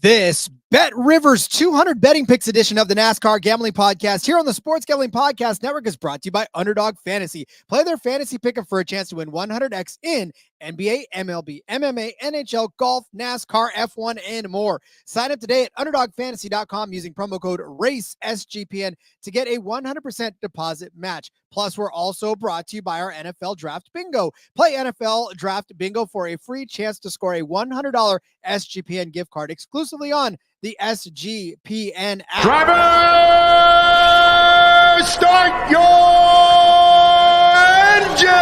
This BetRivers 200 betting picks edition of the NASCAR Gambling Podcast here on the Sports Gambling Podcast Network is brought to you by Underdog Fantasy. Play their fantasy pick-up for a chance to win 100x in NBA, MLB, MMA, NHL, golf, NASCAR, F1, and more. Sign up today at UnderdogFantasy.com using promo code RACESGPN to get a 100% deposit match. Plus, we're also brought to you by our NFL Draft Bingo. Play NFL Draft Bingo for a free chance to score a $100 SGPN gift card exclusively on the SGPN app. Driver, start your engine!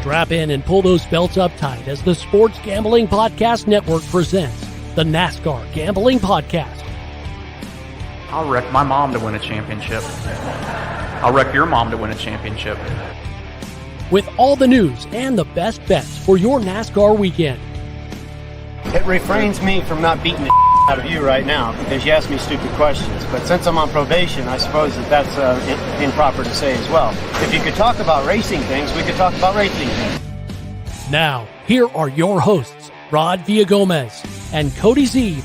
Strap in and pull those belts up tight as the Sports Gambling Podcast Network presents the NASCAR Gambling Podcast. I'll wreck my mom to win a championship. I'll wreck your mom to win a championship. With all the news and the best bets for your NASCAR weekend. It refrains me from not beating the out of you right now because you ask me stupid questions. But since I'm on probation, I suppose that's improper to say as well. If you could talk about racing things, we could talk about racing things. Now, here are your hosts, Rod Villagomez and Cody Zeeb.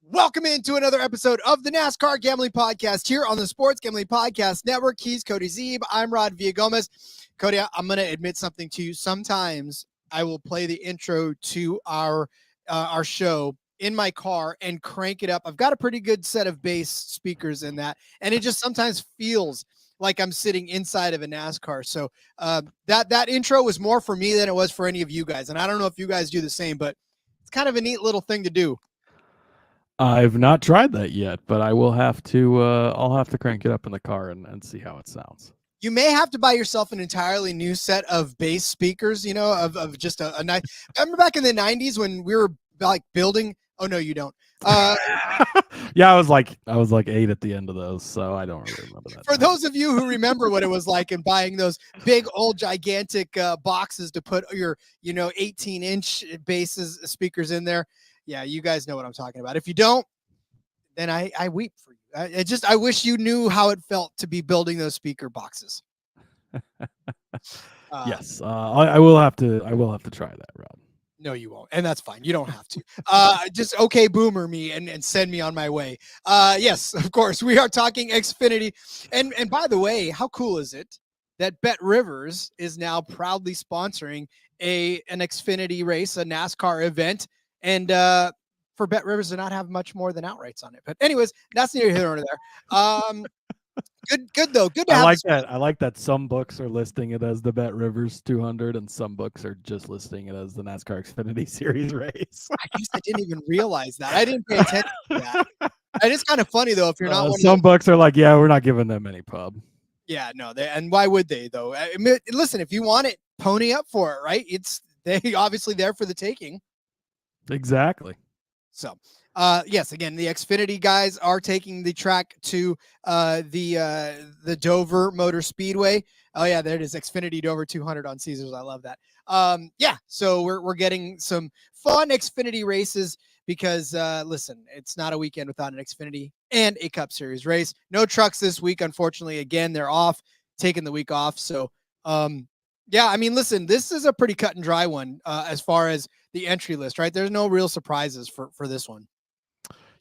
Welcome into another episode of the NASCAR Gambling Podcast here on the Sports Gambling Podcast Network. He's Cody Zeeb. I'm Rod Villagomez. Cody, I'm going to admit something to you. Sometimes I will play the intro to our show in my car and crank it up. I've got a pretty good set of bass speakers in that, and it just sometimes feels like I'm sitting inside of a NASCAR. So that intro was more for me than it was for any of you guys, and I don't know if you guys do the same, but it's kind of a neat little thing to do. I've not tried that yet, but I will have to. I'll have to crank it up in the car and see how it sounds. You may have to buy yourself an entirely new set of bass speakers. You know, of just a nice. I remember back in the '90s when we were like building. Oh no, you don't. Yeah, I was like 8 at the end of those, so I don't really remember that. For those of you who remember what it was like in buying those big old gigantic boxes to put your 18-inch basses speakers in there. Yeah, you guys know what I'm talking about. If you don't, then I weep for you. I wish you knew how it felt to be building those speaker boxes. Yes, I will have to try that, Rod. No, you won't, and that's fine. You don't have to. Just okay, boomer me and send me on my way. Yes, of course, we are talking Xfinity, and by the way, how cool is it that BetRivers is now proudly sponsoring an Xfinity race, a NASCAR event. And for BetRivers to not have much more than outrights on it. But anyways, that's neither here nor there. Good though. Good to have. I like that some books are listing it as the BetRivers 200 and some books are just listing it as the NASCAR Xfinity Series race. I guess I didn't even realize that. I didn't pay attention to that. And it's kind of funny though if you're not. Some books are like, yeah, we're not giving them any pub. Yeah, no. And why would they though? I mean, listen, if you want it, pony up for it, right? They obviously there for the taking. Exactly. So, yes, again, the Xfinity guys are taking the track to the Dover Motor Speedway. Oh yeah, there it is, Xfinity Dover 200 on Caesars. I love that. Yeah, so we're getting some fun Xfinity races because listen, it's not a weekend without an Xfinity and a Cup Series race. No trucks this week, unfortunately. Again, they're off, taking the week off. So, yeah, I mean, listen, this is a pretty cut and dry one as far as the entry list, right? There's no real surprises for this one.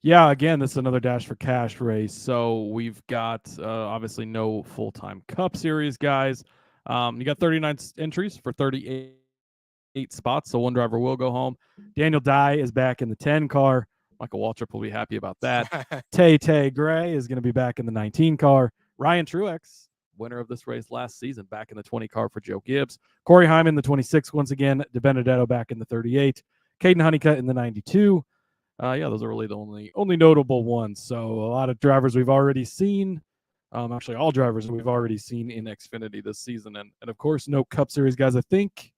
Yeah, again, this is another Dash for Cash race. So we've got obviously no full-time Cup Series guys. You got 39 entries for 38 spots, so one driver will go home. Daniel Dye is back in the 10 car. Michael Waltrip will be happy about that. Tay Gray is going to be back in the 19 car. Ryan Truex, winner of this race last season, back in the 20 car for Joe Gibbs. Corey Hyman, the 26 once again. DeBenedetto back in the 38. Caden Honeycutt in the 92. Yeah, those are really the only notable ones. So a lot of drivers we've already seen. Actually, all drivers we've already seen in Xfinity this season. And of course, no Cup Series guys. I think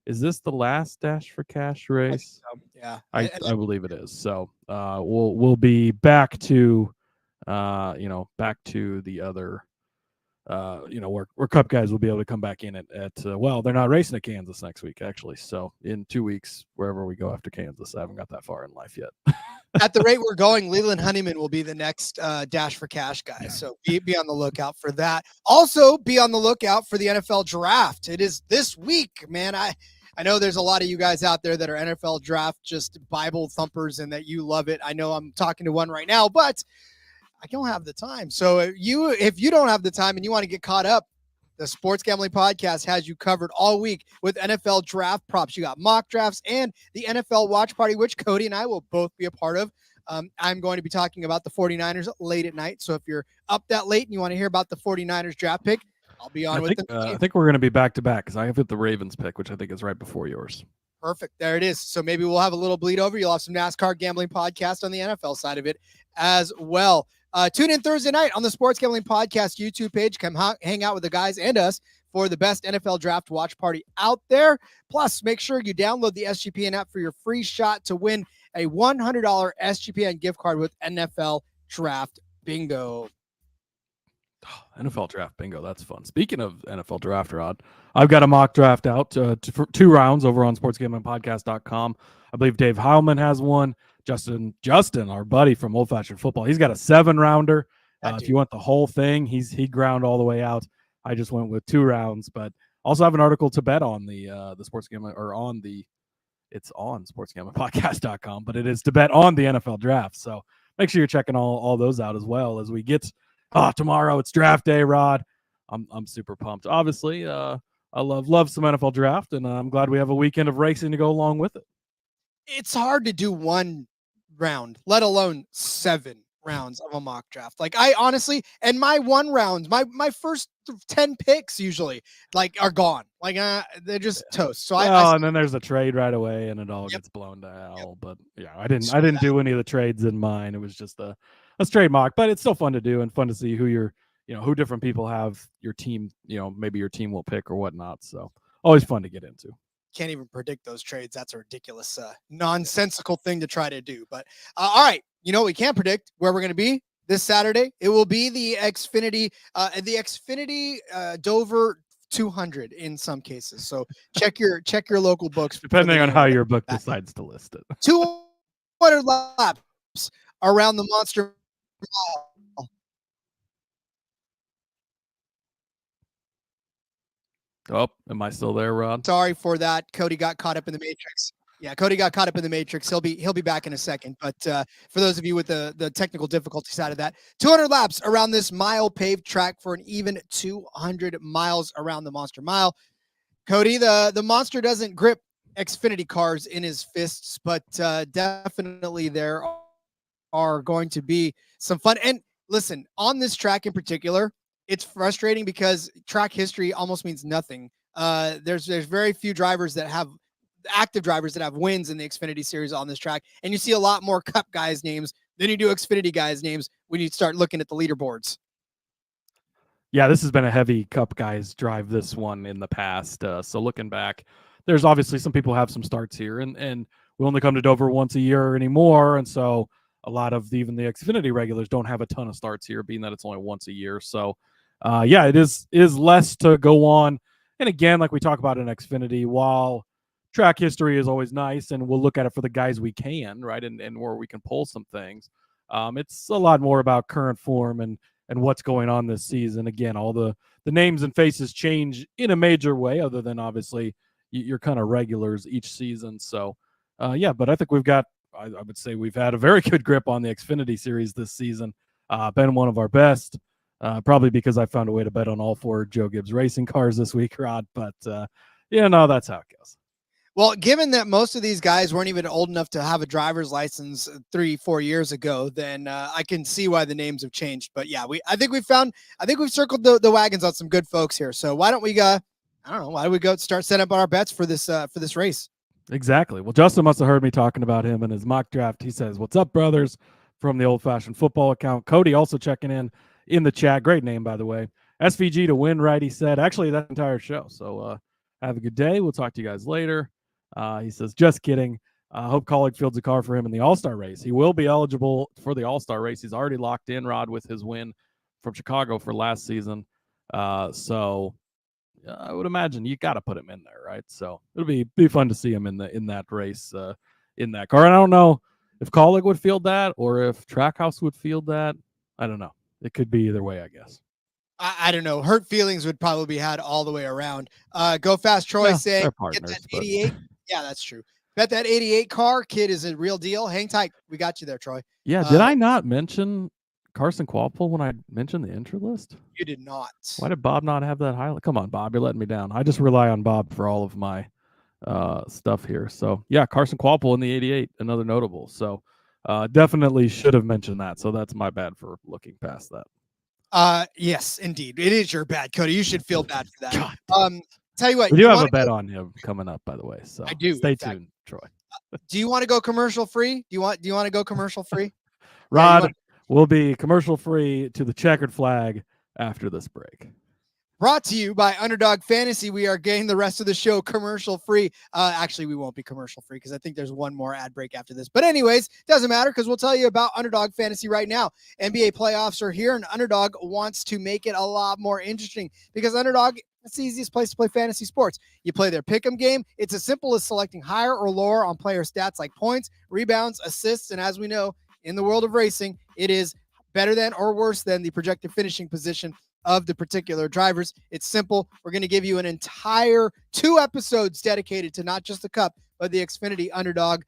Is this the last Dash for Cash race? Yeah, I believe it is. So we'll be back to back to the other where Cup guys will be able to come back in at well, they're not racing at Kansas next week actually. So in 2 weeks, wherever we go after Kansas, I haven't got that far in life yet. At the rate we're going, Leland Honeyman will be the next Dash for Cash guy. So be on the lookout for that. Also, be on the lookout for the NFL draft. It is this week, man. I know there's a lot of you guys out there that are NFL draft just Bible thumpers and that you love it. I know I'm talking to one right now, but I don't have the time. So if you don't have the time and you want to get caught up, the Sports Gambling Podcast has you covered all week with NFL draft props. You got mock drafts and the NFL watch party, which Cody and I will both be a part of. I'm going to be talking about the 49ers late at night. So if you're up that late and you want to hear about the 49ers draft pick, I'll be on with them. I think we're going to be back to back because I have hit the Ravens pick, which I think is right before yours. Perfect. There it is. So maybe we'll have a little bleed over. You'll have some NASCAR gambling podcast on the NFL side of it as well. Tune in Thursday night on the Sports Gambling Podcast YouTube page. Come hang out with the guys and us for the best NFL draft watch party out there. Plus, make sure you download the SGPN app for your free shot to win a $100 SGPN gift card with NFL Draft Bingo. NFL Draft Bingo. That's fun. Speaking of NFL Draft, Rod, I've got a mock draft out for 2 rounds over on sportsgamblingpodcast.com. I believe Dave Heilman has one. Justin, our buddy from Old Fashioned Football, he's got a 7-rounder. If you want the whole thing, he ground all the way out. I just went with 2 rounds, but also have an article to bet on the Sports Gambling it's on sportsgamblingpodcast.com, but it is to bet on the NFL draft. So make sure you're checking all those out as well as we get tomorrow. It's draft day, Rod. I'm super pumped. Obviously, I love some NFL draft, and I'm glad we have a weekend of racing to go along with it. It's hard to do one round, let alone 7 rounds of a mock draft. Like I honestly, and my 1 round, my first 10 picks usually are gone. Like they're just toast. So and then there's a trade right away and it all gets blown to hell. But yeah, I didn't do any of the trades in mine. It was just a straight mock, but it's still fun to do and fun to see who who different people have your team, maybe your team will pick or whatnot. So always fun to get into. Can't even predict those trades. That's a ridiculous, nonsensical thing to try to do. But all right, we can predict where we're going to be this Saturday. It will be the Xfinity Dover 200 in some cases. So check your local books. Depending on how your book decides to list it. 200 laps around the Monster Mile. Oh, am I still there, Rod? Sorry for that. Cody got caught up in the Matrix. Yeah, Cody got caught up in the Matrix. He'll be back in a second. But for those of you with the technical difficulty side of that, 200 laps around this mile paved track for an even 200 miles around the Monster Mile. Cody, the Monster doesn't grip Xfinity cars in his fists, but definitely there are going to be some fun. And listen, on this track in particular, it's frustrating because track history almost means nothing. There's very few drivers that have active drivers that have wins in the Xfinity series on this track. And you see a lot more Cup guys' names than you do Xfinity guys' names when you start looking at the leaderboards. Yeah, this has been a heavy Cup guys drive this one in the past. So looking back, there's obviously some people have some starts here and we only come to Dover once a year anymore. And so a lot of even the Xfinity regulars don't have a ton of starts here, being that it's only once a year. So it is less to go on. And again, like we talk about in Xfinity, while track history is always nice and we'll look at it for the guys we can, right? And where we can pull some things. It's a lot more about current form and what's going on this season. Again, all the names and faces change in a major way, other than obviously you're kind of regulars each season. So but I think I would say we've had a very good grip on the Xfinity series this season. Been one of our best. Probably because I found a way to bet on all 4 Joe Gibbs racing cars this week, Rod. But that's how it goes. Well, given that most of these guys weren't even old enough to have a driver's license 3-4 years ago, then I can see why the names have changed. But yeah, I think we've circled the wagons on some good folks here. So why don't we go start setting up our bets for this race? Exactly. Well, Justin must have heard me talking about him in his mock draft. He says, "What's up, brothers?" from the Old Fashioned Football account. Cody also checking in the chat. Great name, by the way. SVG to win, right? He said. Actually, that entire show. So Have a good day. We'll talk to you guys later. He says, just kidding. Hope Colleague fields a car for him in the All-Star race. He will be eligible for the All-Star race. He's already locked in, Rod, with his win from Chicago for last season. So I would imagine you got to put him in there, right? So it'll be fun to see him in that race, in that car. And I don't know if Colleague would field that or if Trackhouse would field that. I don't know. It could be either way, I guess. I don't know. Hurt feelings would probably be had all the way around. Go Fast Troy saying, they're get partners, that 88. Yeah, that's true. Bet that 88 car. Kid is a real deal. Hang tight. We got you there, Troy. Yeah, did I not mention Carson Quapple when I mentioned the entry list? You did not. Why did Bob not have that highlight? Come on, Bob, you're letting me down. I just rely on Bob for all of my stuff here. So, yeah, Carson Quapple in the 88, another notable. So, definitely should have mentioned that. So that's my bad for looking past that. Yes, indeed. It is your bad, Cody. You should feel bad for that. God. Tell you what. We do have a bet on him coming up, by the way. So I do. Stay tuned, Troy. Do you want to go commercial free? Do you want to go commercial free? Rod will be commercial free to the checkered flag after this break. Brought to you by Underdog Fantasy. We are getting the rest of the show commercial free. Actually, we won't be commercial free because I think there's one more ad break after this. But anyways, doesn't matter because we'll tell you about Underdog Fantasy right now. NBA playoffs are here, and Underdog wants to make it a lot more interesting because Underdog, it's the easiest place to play fantasy sports. You play their pick'em game. It's as simple as selecting higher or lower on player stats like points, rebounds, assists, and as we know, in the world of racing, it is better than or worse than the projected finishing position of the particular drivers. It's simple. We're going to give you an entire 2 episodes dedicated to not just the Cup, but the Xfinity Underdog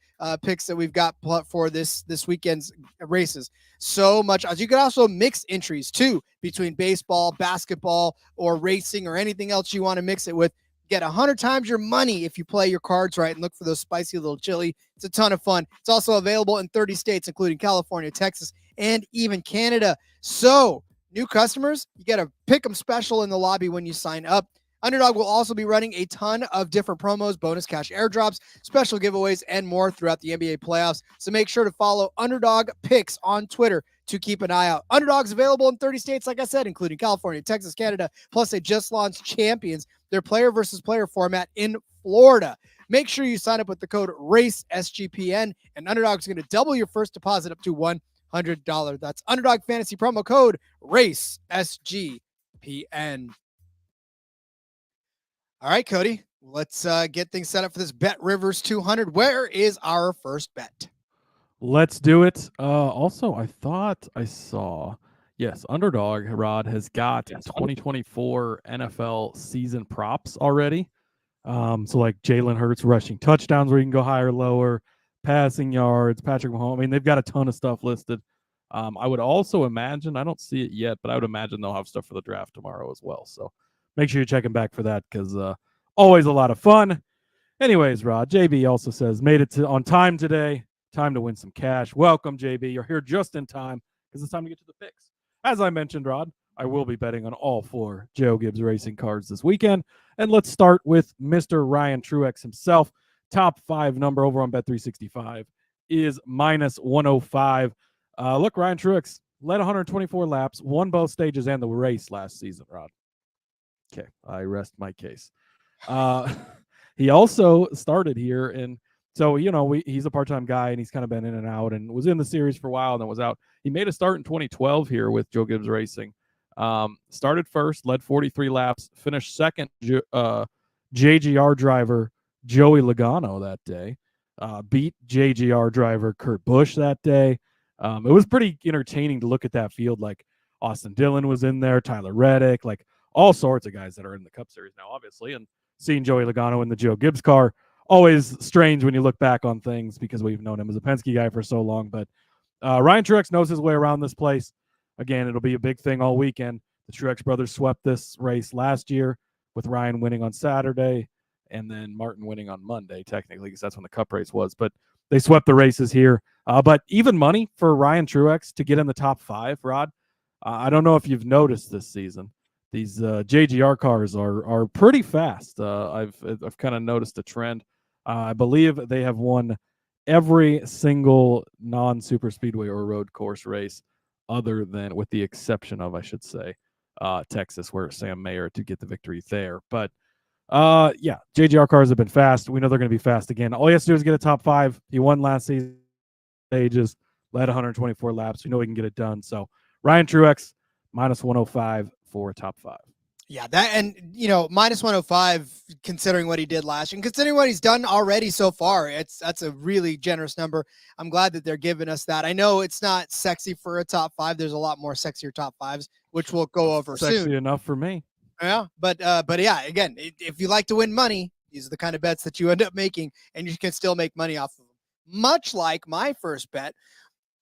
picks that we've got for this weekend's races. So much. As you can also mix entries too between baseball, basketball, or racing, or anything else you want to mix it with. Get 100 times your money if you play your cards right and look for those spicy little chili. It's a ton of fun. It's also available in 30 states, including California, Texas, and even Canada. So new customers, you get a pick'em special in the lobby when you sign up. Underdog will also be running a ton of different promos, bonus cash airdrops, special giveaways, and more throughout the NBA playoffs. So make sure to follow Underdog Picks on Twitter to keep an eye out. Underdog's available in 30 states, like I said, including California, Texas, Canada. Plus, they just launched Champions, their player versus player format in Florida. Make sure you sign up with the code RACESGPN, and Underdog's going to double your first deposit up to $100. That's Underdog Fantasy promo code RACESGPN. All right, Cody, let's get things set up for this BetRivers 200. Where is our first bet? Let's do it. Also, I thought I saw, yes, Underdog, Rod, has got 2024 NFL season props already. So like Jalen Hurts rushing touchdowns where you can go higher, lower, passing yards, Patrick Mahomes. I mean, they've got a ton of stuff listed. I would also imagine, I don't see it yet, but I would imagine they'll have stuff for the draft tomorrow as well. So make sure you're checking back for that because always a lot of fun. Anyways, Rod, JB also says, made it on time today. Time to win some cash. Welcome, JB. You're here just in time because it's time to get to the picks. As I mentioned, Rod, I will be betting on all 4 Joe Gibbs Racing cards this weekend. And let's start with Mr. Ryan Truex himself. Top 5 number over on Bet365 is -105. Look, Ryan Truex led 124 laps, won both stages and the race last season, Rod. Okay, I rest my case. He also started here, and so, you know, he's a part-time guy, and he's kind of been in and out and was in the series for a while and then was out. He made a start in 2012 here with Joe Gibbs Racing. Started first, led 43 laps, finished second, JGR driver Joey Logano that day. Beat JGR driver Kurt Busch that day. It was pretty entertaining to look at that field. Like Austin Dillon was in there, Tyler Reddick, like all sorts of guys that are in the Cup Series now, obviously. And seeing Joey Logano in the Joe Gibbs car, always strange when you look back on things because we've known him as a Penske guy for so long. But Ryan Truex knows his way around this place. Again, it'll be a big thing all weekend. The Truex brothers swept this race last year with Ryan winning on Saturday and then Martin winning on Monday, technically, because that's when the Cup race was. But they swept the races here. But even money for Ryan Truex to get in the top 5, Rod. I don't know if you've noticed this season. These JGR cars are pretty fast. I've kind of noticed a trend. I believe they have won every single non-super speedway or road course race other than, with the exception of, I should say, Texas, where Sam Mayer to get the victory there. But Yeah, JGR cars have been fast. We know they're going to be fast again. All he has to do is get a top 5. He won last season. Stages, led 124 laps. We know he can get it done. So Ryan Truex minus 105 for top 5. Yeah, that, and minus 105, considering what he did last year and considering what he's done already so far, that's a really generous number. I'm glad that they're giving us that. I know it's not sexy for a top 5. There's a lot more sexier top 5s, which we'll go over Sexy soon. enough for me. Yeah, but yeah, again, if you like to win money, these are the kind of bets that you end up making, and you can still make money off of them. Much like my first bet.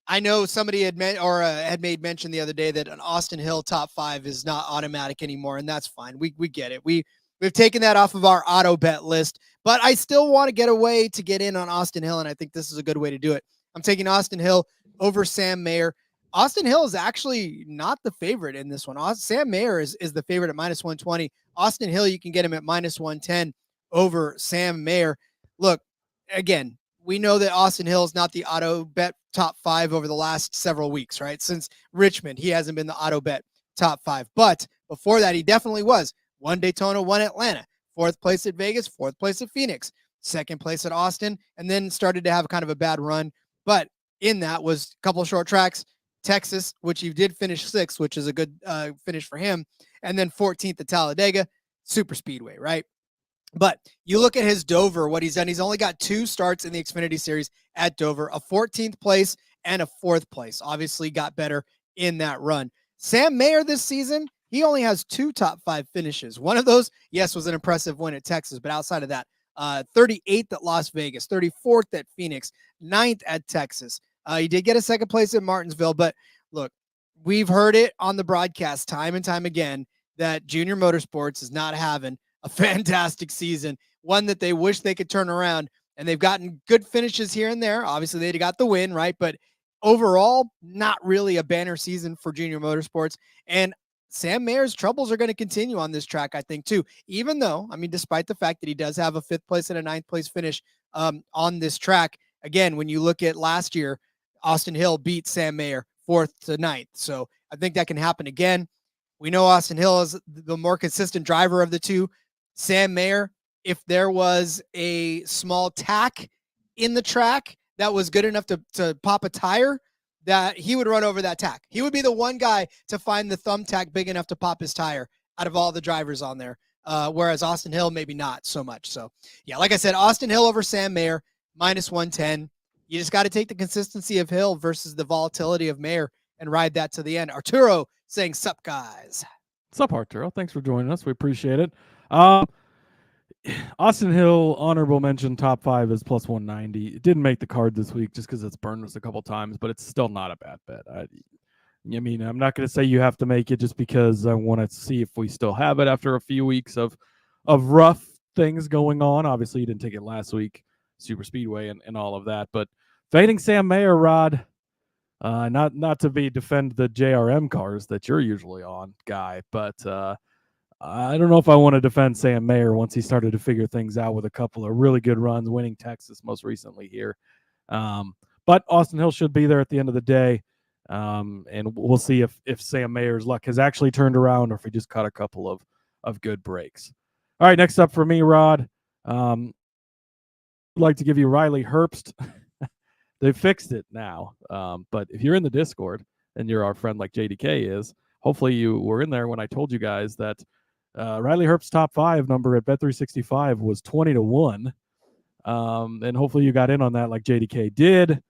I know somebody had made mention the other day that an Austin Hill top 5 is not automatic anymore, and that's fine. We get it. We've taken that off of our auto bet list, but I still want to get a way to get in on Austin Hill, and I think this is a good way to do it. I'm taking Austin Hill over Sam Mayer. Austin Hill is actually not the favorite in this one. Sam Mayer is the favorite at minus 120. Austin Hill, you can get him at minus 110 over Sam Mayer. Look, again, we know that Austin Hill is not the auto bet top 5 over the last several weeks, right? Since Richmond, he hasn't been the auto bet top 5. But before that, he definitely was. 1 Daytona, 1 Atlanta, 4th place at Vegas, 4th place at Phoenix, 2nd place at Austin, and then started to have kind of a bad run. But in that was a couple of short tracks, Texas, which he did finish 6th, which is a good finish for him, and then 14th at Talladega, super speedway, right? But you look at his Dover, what he's done. He's only got 2 starts in the Xfinity Series at Dover, a 14th place and a 4th place. Obviously got better in that run. Sam Mayer this season, he only has 2 top 5 finishes. One of those, yes, was an impressive win at Texas, but outside of that, 38th at Las Vegas, 34th at Phoenix, 9th at Texas. He did get a 2nd place at Martinsville, but look, we've heard it on the broadcast time and time again that Junior Motorsports is not having a fantastic season, one that they wish they could turn around, and they've gotten good finishes here and there. Obviously, they got the win, right? But overall, not really a banner season for Junior Motorsports. And Sam Mayer's troubles are going to continue on this track, I think, too. Even though, despite the fact that he does have a 5th place and a 9th place finish on this track, again, when you look at last year, Austin Hill beat Sam Mayer 4th to 9th. So I think that can happen again. We know Austin Hill is the more consistent driver of the two. Sam Mayer, if there was a small tack in the track that was good enough to pop a tire, that he would run over that tack. He would be the one guy to find the thumbtack big enough to pop his tire out of all the drivers on there. Whereas Austin Hill, maybe not so much. So, yeah, like I said, Austin Hill over Sam Mayer, minus 110. You just got to take the consistency of Hill versus the volatility of Mayer and ride that to the end. Arturo saying, sup, guys. Sup, Arturo. Thanks for joining us. We appreciate it. Austin Hill, honorable mention, top 5 is plus 190. It didn't make the card this week just because it's burned us a couple times, but it's still not a bad bet. I'm not going to say you have to make it just because I want to see if we still have it after a few weeks of rough things going on. Obviously, you didn't take it last week, Super Speedway and all of that, but fading Sam Mayer, Rod, not to defend the JRM cars that you're usually on, guy, but I don't know if I want to defend Sam Mayer once he started to figure things out with a couple of really good runs, winning Texas most recently here. But Austin Hill should be there at the end of the day, and we'll see if Sam Mayer's luck has actually turned around or if he just caught a couple of good breaks. All right, next up for me, Rod. I'd like to give you Riley Herbst. They fixed it now, but if you're in the Discord and you're our friend like JDK is, hopefully you were in there when I told you guys that Riley Herbst's top 5 number at Bet365 was 20-1. And hopefully you got in on that like JDK did.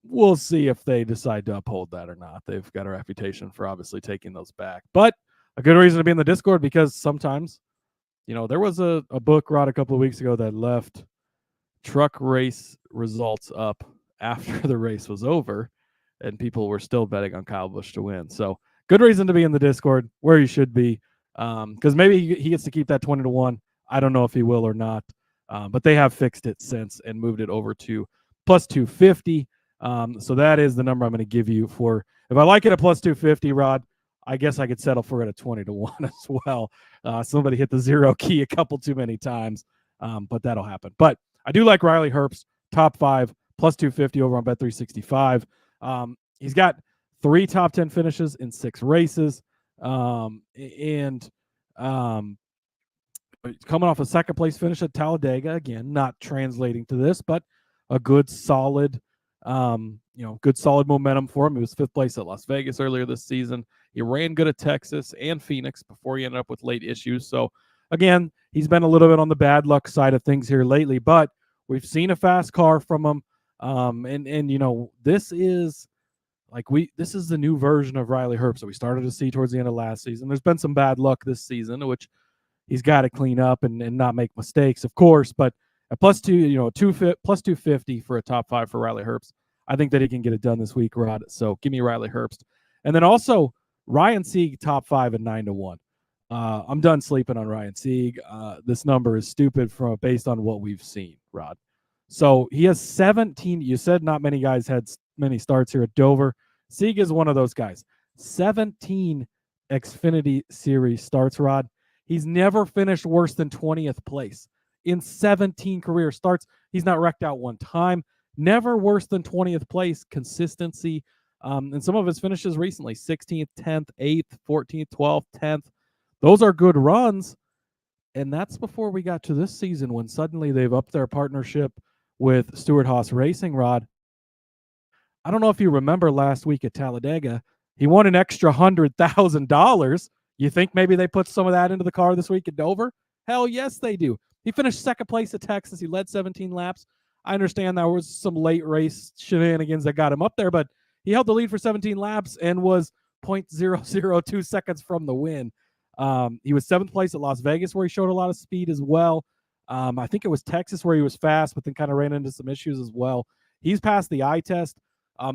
We'll see if they decide to uphold that or not. They've got a reputation for obviously taking those back. But a good reason to be in the Discord because sometimes, there was a book, Rod, a couple of weeks ago that left truck race results up after the race was over, and people were still betting on Kyle Busch to win. So good reason to be in the Discord where you should be. Because maybe he gets to keep that 20-1. I don't know if he will or not. But they have fixed it since and moved it over to plus 250. So that is the number I'm going to give you for. If I like it at plus 250, Rod, I guess I could settle for it at 20-1 as well. Somebody hit the 0 key a couple too many times, but that'll happen. But I do like Riley Herbst, top 5, plus 250 over on Bet365. He's got 3 top 10 finishes in 6 races. coming off a second place finish at Talladega, again, not translating to this, but a good solid, good solid momentum for him. He was 5th place at Las Vegas earlier this season. He ran good at Texas and Phoenix before he ended up with late issues. So again, he's been a little bit on the bad luck side of things here lately, but we've seen a fast car from him. This is the new version of Riley Herbst that we started to see towards the end of last season. There's been some bad luck this season, which he's got to clean up and not make mistakes, of course. But at plus 250 for a top 5 for Riley Herbst, I think that he can get it done this week, Rod. So give me Riley Herbst. And then also Ryan Sieg, top 5 at 9-1. I'm done sleeping on Ryan Sieg. This number is stupid based on what we've seen, Rod. So he has 17. You said not many guys had many starts here at Dover. Sieg is one of those guys. 17 Xfinity Series starts, Rod. He's never finished worse than 20th place in 17 career starts. He's not wrecked out one time. Never worse than 20th place. Consistency. And some of his finishes recently, 16th, 10th, 8th, 14th, 12th, 10th. Those are good runs. And that's before we got to this season when suddenly they've upped their partnership with Stewart-Haas Racing, Rod. I don't know if you remember last week at Talladega, he won an extra $100,000. You think maybe they put some of that into the car this week at Dover? Hell yes, they do. He finished 2nd place at Texas. He led 17 laps. I understand there was some late race shenanigans that got him up there, but he held the lead for 17 laps and was 0.002 seconds from the win. He was 7th place at Las Vegas, where he showed a lot of speed as well. I think it was Texas where he was fast, but then kind of ran into some issues as well. He's passed the eye test.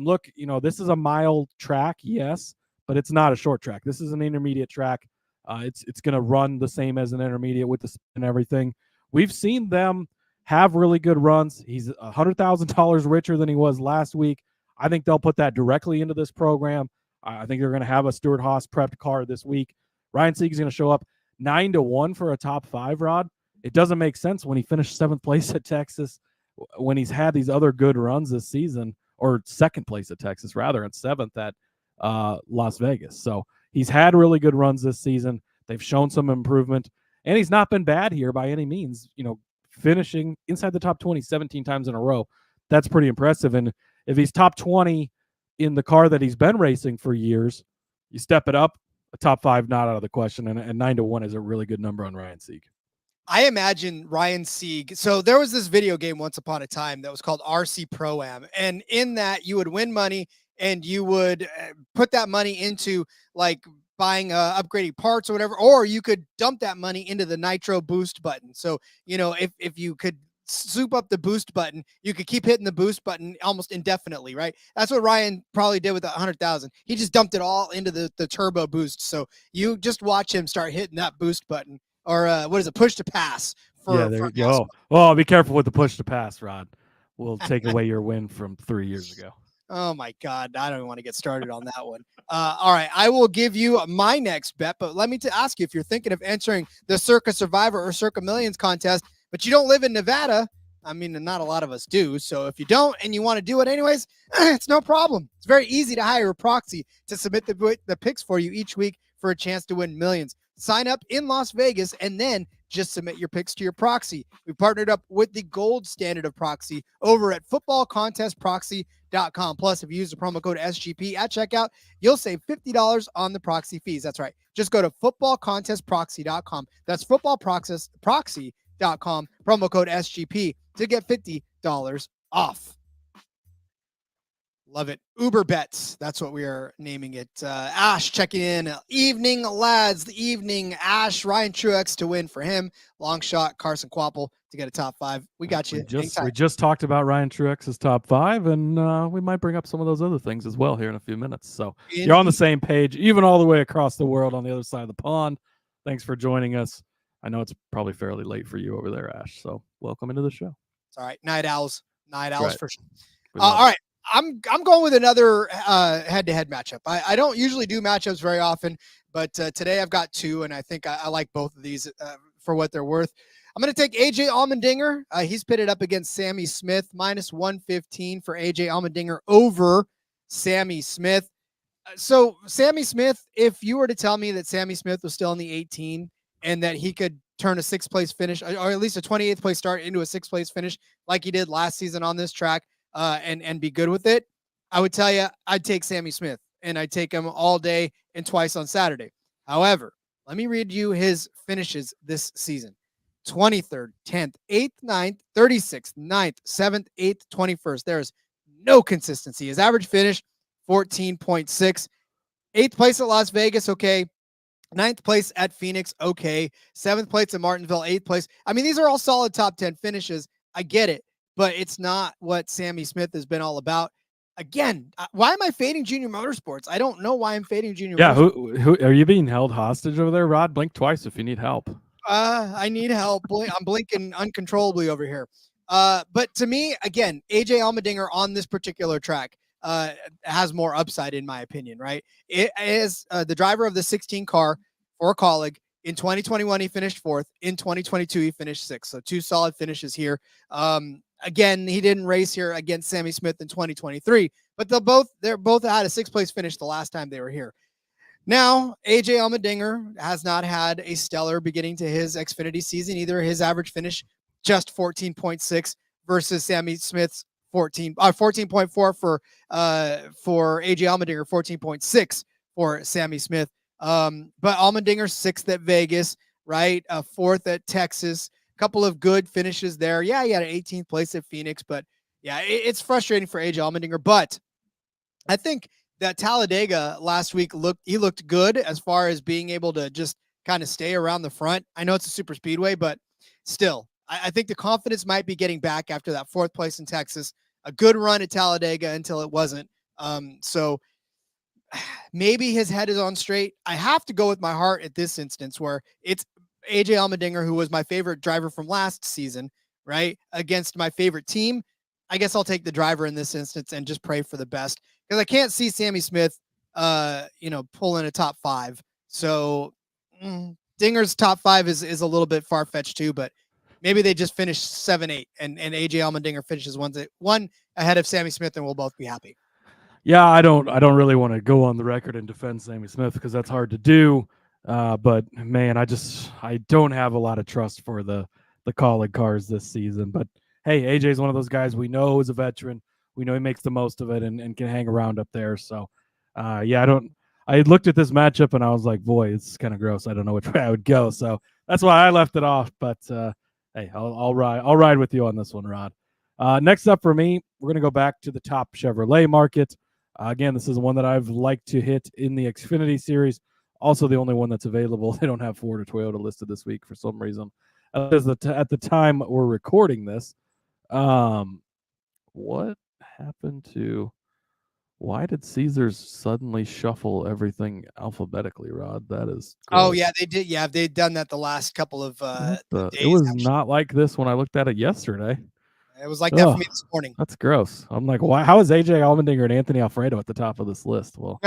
Look, this is a mile track, yes, but it's not a short track. This is an intermediate track. It's going to run the same as an intermediate with the spin and everything. We've seen them have really good runs. He's $100,000 richer than he was last week. I think they'll put that directly into this program. I think they're going to have a Stewart-Haas prepped car this week. Ryan Sieg is going to show up 9-1 for a top 5, Rod. It doesn't make sense when he finished 7th place at Texas, when he's had these other good runs this season, or 2nd place at Texas, rather, and 7th at Las Vegas. So he's had really good runs this season. They've shown some improvement, and he's not been bad here by any means. Finishing inside the top 20 17 times in a row, that's pretty impressive. And if he's top 20 in the car that he's been racing for years, you step it up, a top 5 not out of the question, and 9-1 is a really good number on Ryan Sieg. I imagine Ryan Sieg. So there was this video game once upon a time that was called RC Pro-Am. And in that you would win money and you would put that money into like buying upgrading parts or whatever, or you could dump that money into the nitro boost button. So, if you could soup up the boost button, you could keep hitting the boost button almost indefinitely, right? That's what Ryan probably did with the 100,000. He just dumped it all into the turbo boost. So you just watch him start hitting that boost button. Or what is it? Push to pass. There you go. Oh, be careful with the push to pass, Rod. We'll take away your win from 3 years ago. Oh my God. I don't even want to get started on that one. All right. I will give you my next bet, but let me ask you, if you're thinking of entering the Circa Survivor or Circa Millions contest, but you don't live in Nevada, I mean, not a lot of us do. So if you don't and you want to do it anyways, it's no problem. It's very easy to hire a proxy to submit the picks for you each week for a chance to win millions. Sign up in Las Vegas and then just submit your picks to your proxy. We partnered up with the gold standard of proxy over at footballcontestproxy.com. Plus, if you use the promo code SGP at checkout, you'll save $50 on the proxy fees. That's right. Just go to footballcontestproxy.com. That's footballproxy.com, promo code SGP to get $50 off. Love it. Uber Bets. That's what we are naming it. Ash checking in. Evening, lads. The evening. Ash, Ryan Truex to win for him. Long shot. Carson Quapple to get a top 5. We got you. We just talked about Ryan Truex's top 5, and we might bring up some of those other things as well here in a few minutes. So you're on the same page, even all the way across the world on the other side of the pond. Thanks for joining us. I know it's probably fairly late for you over there, Ash. So welcome into the show. It's all right. Night owls. Night owls right. for sure. All right. I'm going with another head-to-head matchup. I don't usually do matchups very often, but today I've got 2, and I think I like both of these for what they're worth. I'm going to take AJ Allmendinger. He's pitted up against Sammy Smith, minus 115 for AJ Allmendinger over Sammy Smith. So Sammy Smith, if you were to tell me that Sammy Smith was still in the 18 and that he could turn a 6th place finish, or at least a 28th place start, into a 6th place finish like he did last season on this track, and be good with it, I would tell you I'd take Sammy Smith, and I'd take him all day and twice on Saturday. However, let me read you his finishes this season. 23rd, 10th, 8th, 9th, 36th, 9th, 7th, 8th, 21st. There's no consistency. His average finish, 14.6. 8th place at Las Vegas, okay. 9th place at Phoenix, okay. 7th place at Martinsville, 8th place. I mean, these are all solid top 10 finishes. I get it, but it's not what Sammy Smith has been all about. Again, why am I fading Junior Motorsports? I don't know why I'm fading Junior Motorsports. Who are you being held hostage over there, Rod? Blink twice if you need help. I need help. I'm blinking uncontrollably over here. But to me, again, AJ Allmendinger on this particular track has more upside, in my opinion, right? It is the driver of the 16 car for Colleague. In 2021, he finished 4th. In 2022, he finished 6th. So 2 solid finishes here. Again, he didn't race here against Sammy Smith in 2023, but they're both had a 6th place finish the last time they were here. Now, AJ Allmendinger has not had a stellar beginning to his Xfinity season either. His average finish just 14.6 versus Sammy Smith's 14.4 for AJ Allmendinger, 14.6 for Sammy Smith. But Allmendinger 6th at Vegas, right? 4th at Texas. A couple of good finishes there. Yeah, he had an 18th place at Phoenix, but yeah, it's frustrating for AJ Allmendinger. But I think that Talladega last week looked good as far as being able to just kind of stay around the front. I know it's a super speedway, but still, I think the confidence might be getting back after that 4th place in Texas. A good run at Talladega until it wasn't. So maybe his head is on straight. I have to go with my heart at this instance, where it's AJ Allmendinger, who was my favorite driver from last season, right? Against my favorite team. I guess I'll take the driver in this instance and just pray for the best, because I can't see Sammy Smith, pulling a top 5. So Dinger's top 5 is a little bit far-fetched too, but maybe they just finish 7-8 and AJ Allmendinger finishes one ahead of Sammy Smith, and we'll both be happy. Yeah, I don't really want to go on the record and defend Sammy Smith, because that's hard to do. But man, I don't have a lot of trust for the Colleague cars this season. But hey, AJ's one of those guys we know is a veteran. We know he makes the most of it and can hang around up there. So I looked at this matchup and I was like, boy, it's kind of gross. I don't know which way I would go. So that's why I left it off. But hey, I'll ride with you on this one, Rod. Next up for me, we're going to go back to the top Chevrolet market. Again, this is one that I've liked to hit in the Xfinity series. Also, the only one that's available. They don't have Ford or Toyota listed this week for some reason. At the time we're recording this, what happened to? Why did Caesars suddenly shuffle everything alphabetically, Rod? That is gross. Oh yeah, they did. Yeah, they've done that the last couple of days. It was actually not like this when I looked at it yesterday. It was like that for me this morning. That's gross. I'm like, why? How is AJ Allmendinger and Anthony Alfredo at the top of this list? Well,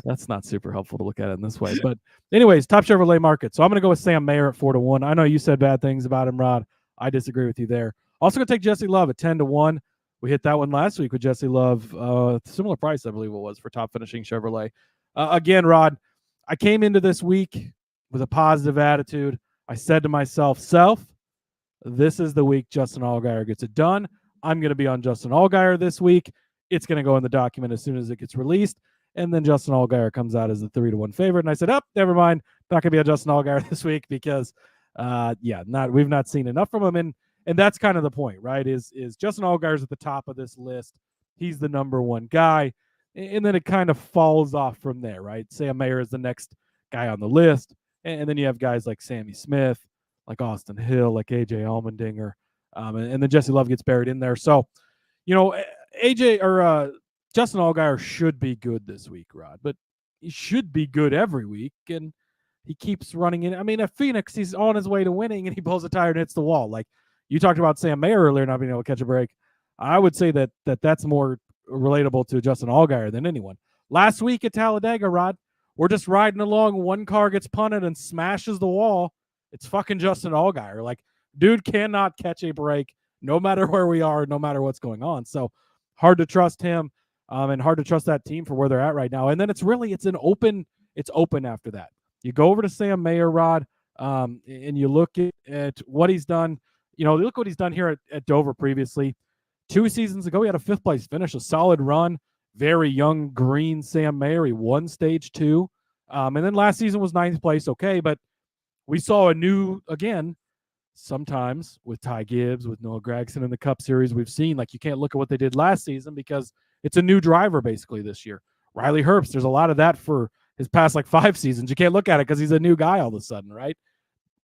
that's not super helpful to look at it in this way. But anyways, top Chevrolet market. So I'm going to go with Sam Mayer at 4-1. I know you said bad things about him, Rod. I disagree with you there. Also going to take Jesse Love at 10-1. We hit that one last week with Jesse Love. Similar price, I believe it was, for top finishing Chevrolet. Again, Rod, I came into this week with a positive attitude. I said to myself, this is the week Justin Allgaier gets it done. I'm going to be on Justin Allgaier this week. It's going to go in the document as soon as it gets released. And then Justin Allgaier comes out as the 3-1 favorite. And I said, never mind. Not going to be on Justin Allgaier this week because, we've not seen enough from him. And that's kind of the point, right? Is Justin Allgaier's at the top of this list. He's the number one guy. And then it kind of falls off from there, right? Sam Mayer is the next guy on the list. And then you have guys like Sammy Smith, like Austin Hill, like AJ Allmendinger. And then Jesse Love gets buried in there. So, Justin Allgaier should be good this week, Rod, but he should be good every week. And he keeps running in. I mean, at Phoenix, he's on his way to winning and he pulls a tire and hits the wall. Like you talked about Sam Mayer earlier not being able to catch a break. I would say that's more relatable to Justin Allgaier than anyone. Last week at Talladega, Rod, we're just riding along. One car gets punted and smashes the wall. It's fucking Justin Allgaier. Like, dude cannot catch a break no matter where we are, no matter what's going on. So hard to trust him and hard to trust that team for where they're at right now. And then it's open after that. You go over to Sam Mayer, Rod, and you look at what he's done. Look what he's done here at Dover previously. 2 seasons ago, he had a 5th place finish, a solid run. Very young, green Sam Mayer. He won stage 2. And then last season was 9th place. Okay, but we saw a new, again, sometimes with Ty Gibbs, with Noah Gragson in the Cup Series, we've seen, like, you can't look at what they did last season because it's a new driver basically this year. Riley Herbst, there's a lot of that for his past, 5 seasons. You can't look at it because he's a new guy all of a sudden, right?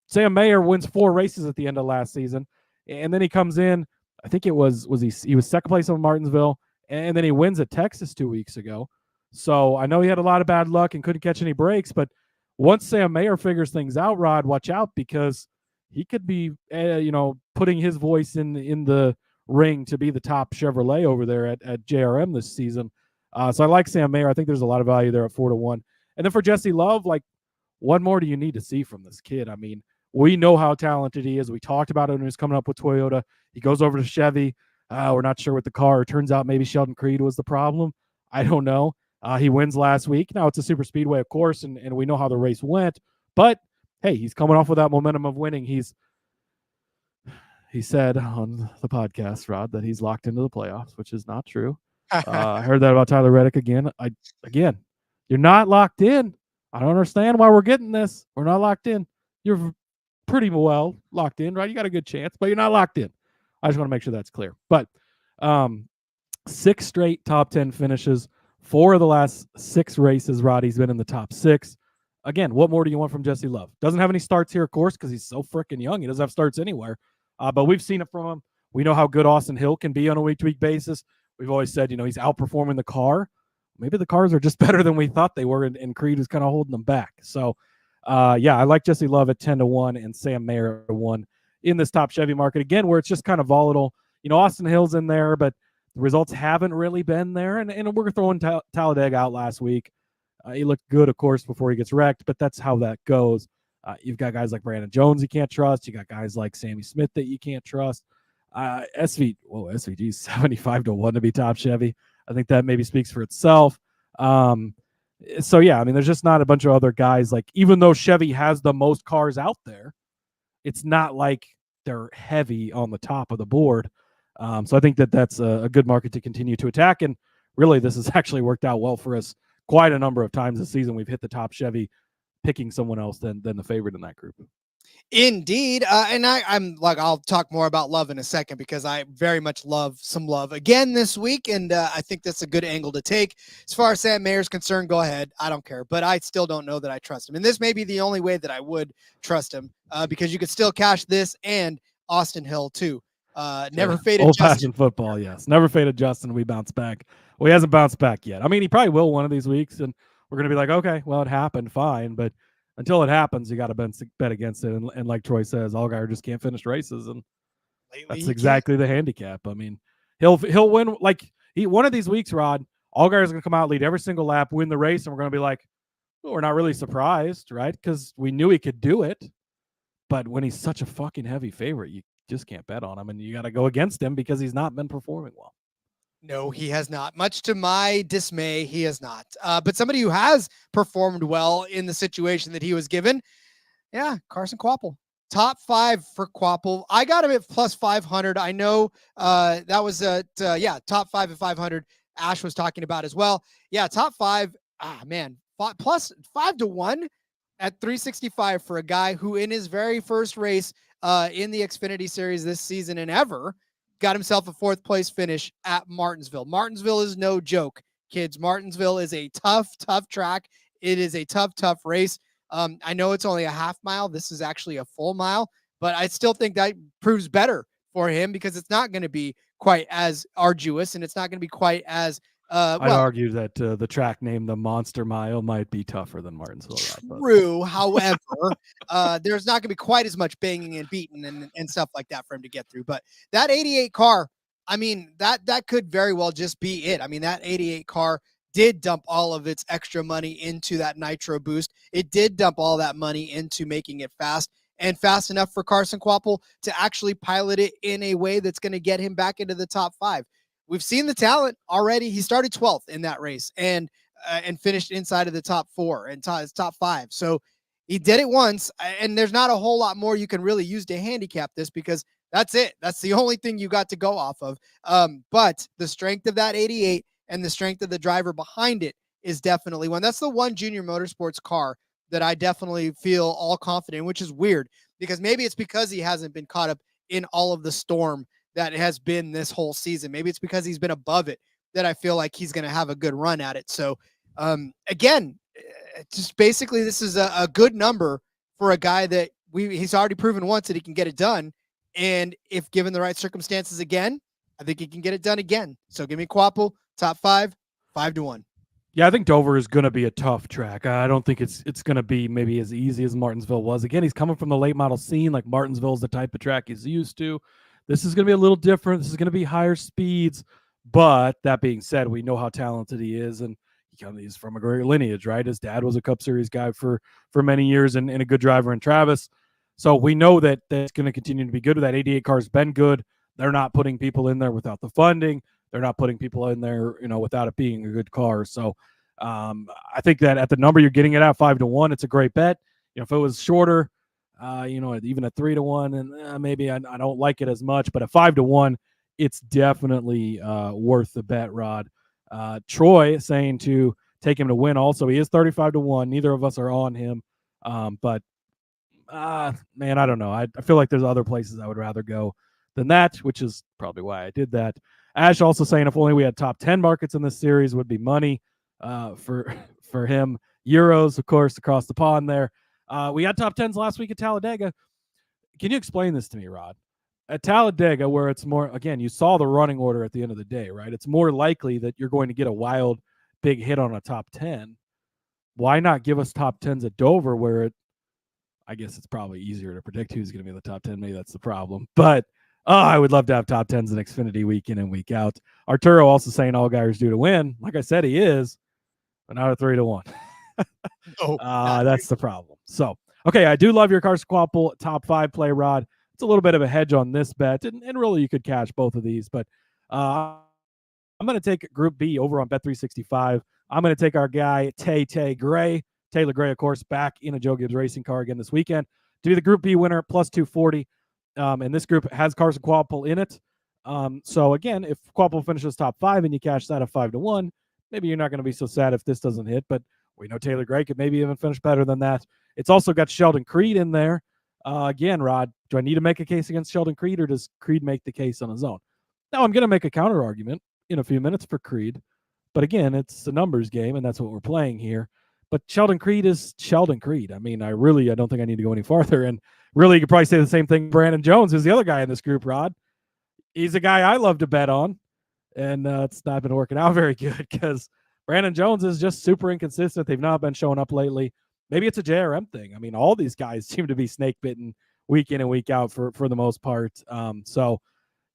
Sam Mayer wins 4 races at the end of last season, and then he comes in, I think he was 2nd place in Martinsville, and then he wins at Texas 2 weeks ago. So I know he had a lot of bad luck and couldn't catch any breaks, but once Sam Mayer figures things out, Rod, watch out, because he could be, putting his voice in the ring to be the top Chevrolet over there at JRM this season. So I like Sam Mayer. I think there's a lot of value there at 4-1. And then for Jesse Love, what more do you need to see from this kid? I mean, we know how talented he is. We talked about it when he was coming up with Toyota. He goes over to Chevy. We're not sure with the car. It turns out maybe Sheldon Creed was the problem. I don't know. He wins last week. Now it's a super speedway, of course, and we know how the race went. But, hey, he's coming off with that momentum of winning. He said on the podcast, Rod, that he's locked into the playoffs, which is not true. I heard that about Tyler Reddick again. Again, you're not locked in. I don't understand why we're getting this. We're not locked in. You're pretty well locked in, right? You got a good chance, but you're not locked in. I just want to make sure that's clear. But 6 straight top 10 finishes, 4 of the last 6 races, Roddy's been in the top 6. Again, what more do you want from Jesse Love? Doesn't have any starts here, of course, because he's so freaking young. He doesn't have starts anywhere. But we've seen it from him. We know how good Austin Hill can be on a week-to-week basis. We've always said, he's outperforming the car. Maybe the cars are just better than we thought they were, and Creed is kind of holding them back. So, I like Jesse Love at 10-1 and Sam Mayer at 1 in this top Chevy market. Again, where it's just kind of volatile. Austin Hill's in there, but the results haven't really been there. And we're throwing Talladega out last week. He looked good, of course, before he gets wrecked, but that's how that goes. You've got guys like Brandon Jones you can't trust. You got guys like Sammy Smith that you can't trust. SVG is 75-1 to be top Chevy. I think that maybe speaks for itself. There's just not a bunch of other guys. Even though Chevy has the most cars out there, it's not like they're heavy on the top of the board. So I think that's a good market to continue to attack. And really, this has actually worked out well for us quite a number of times this season. We've hit the top Chevy, picking someone else than the favorite in that group. Indeed. And I'll talk more about Love in a second, because I very much love some Love again this week. And I think that's a good angle to take. As far as Sam Mayer's concerned, go ahead. I don't care, but I still don't know that I trust him. And this may be the only way that I would trust him, because you could still cash this and Austin Hill too. Never faded old-fashioned football. Yes. Never faded Justin. We bounce back. Well, he hasn't bounced back yet. I mean, he probably will one of these weeks, and we're going to be like, okay, well, it happened. Fine. But until it happens, you got to bet against it. And like Troy says, Allgaier just can't finish races. And that's exactly the handicap. I mean, he'll win. One of these weeks, Rod, Allgaier's going to come out, lead every single lap, win the race. And we're going to be like, well, we're not really surprised, right? Because we knew he could do it. But when he's such a fucking heavy favorite, you just can't bet on him. And you got to go against him because he's not been performing well. No, he has not. Much to my dismay, he has not. But somebody who has performed well in the situation that he was given, Carson Kvapil. Top 5 for Kvapil. I got him at plus 500. I know that was at, top 5 at 500. Ash was talking about as well. Yeah, top 5. Plus 5-1 at 365 for a guy who in his very first race in the Xfinity Series this season and ever got himself a 4th place finish at Martinsville. Martinsville is no joke, kids. Martinsville is a tough track. It is a tough race. I know it's only a half mile. This is actually a full mile, but I still think that proves better for him because it's not going to be quite as arduous and it's not going to be quite as I'd argue that the track named the Monster Mile might be tougher than Martinsville. True. However, there's not going to be quite as much banging and beating and stuff like that for him to get through. But that 88 car, I mean, that could very well just be it. I mean, that 88 car did dump all of its extra money into that nitro boost. It did dump all that money into making it fast and fast enough for Carson Kvapil to actually pilot it in a way that's going to get him back into the top 5. We've seen the talent already. He started 12th in that race and finished inside of the top 4 and top 5. So He did it once, and there's not a whole lot more you can really use to handicap this because that's it. That's the only thing you got to go off of. But the strength of that 88 and the strength of the driver behind it is definitely one. That's the one Junior Motorsports car that I definitely feel all confident in, which is weird because maybe it's because he hasn't been caught up in all of the storm that has been this whole season. Maybe it's because he's been above it that I feel like he's going to have a good run at it. So again, just basically this is a good number for a guy that he's already proven once that he can get it done. And if given the right circumstances again, I think he can get it done again. So give me Quapple, top 5, 5-1. Yeah, I think Dover is going to be a tough track. I don't think it's going to be maybe as easy as Martinsville was. Again, he's coming from the late model scene. Like Martinsville is the type of track he's used to. This is going to be a little different. This is going to be higher speeds. But that being said, we know how talented he is, and he's from a great lineage, right? His dad was a Cup Series guy for many years and a good driver in Travis. So we know that that's going to continue to be good. That 88 car has been good. They're not putting people in there without the funding. They're not putting people in there, without it being a good car. So I think that at the number you're getting it at 5-1, it's a great bet. If it was shorter, even at 3-1, and maybe I don't like it as much, but at 5-1, it's definitely worth the bet, Rod. Troy saying to take him to win. Also, he is 35-1. Neither of us are on him, but man, I don't know. I feel like there's other places I would rather go than that, which is probably why I did that. Ash also saying if only we had top 10 markets in this series would be money for him. Euros, of course, across the pond there. We had top 10s last week at Talladega. Can you explain this to me, Rod? At Talladega, where it's more, again, you saw the running order at the end of the day, right? It's more likely that you're going to get a wild big hit on a top 10. Why not give us top 10s at Dover where I guess it's probably easier to predict who's going to be in the top 10. Maybe that's the problem. But I would love to have top 10s in Xfinity week in and week out. Arturo also saying all guys due to win. Like I said, he is, but not a 3-1. That's the problem. So, okay, I do love your Carson Quapple top 5 play, Rod. It's a little bit of a hedge on this bet, and really you could cash both of these. But I'm going to take Group B over on Bet365. I'm going to take our guy Tay Gray. Taylor Gray, of course, back in a Joe Gibbs racing car again this weekend to be the Group B winner, plus 240. And this group has Carson Quapple in it. So again, if Quapple finishes top 5 and you cash that at 5-1, maybe you're not going to be so sad if this doesn't hit. But we know Taylor Gray could maybe even finish better than that. It's also got Sheldon Creed in there. Again, Rod, do I need to make a case against Sheldon Creed, or does Creed make the case on his own? Now, I'm going to make a counter argument in a few minutes for Creed. But again, it's a numbers game, and that's what we're playing here. But Sheldon Creed is Sheldon Creed. I mean, I don't think I need to go any farther. And really, you could probably say the same thing. Brandon Jones is the other guy in this group, Rod. He's a guy I love to bet on. And it's not been working out very good because Brandon Jones is just super inconsistent. They've not been showing up lately. Maybe it's a JRM thing. I mean, all these guys seem to be snake bitten week in and week out for the most part. So,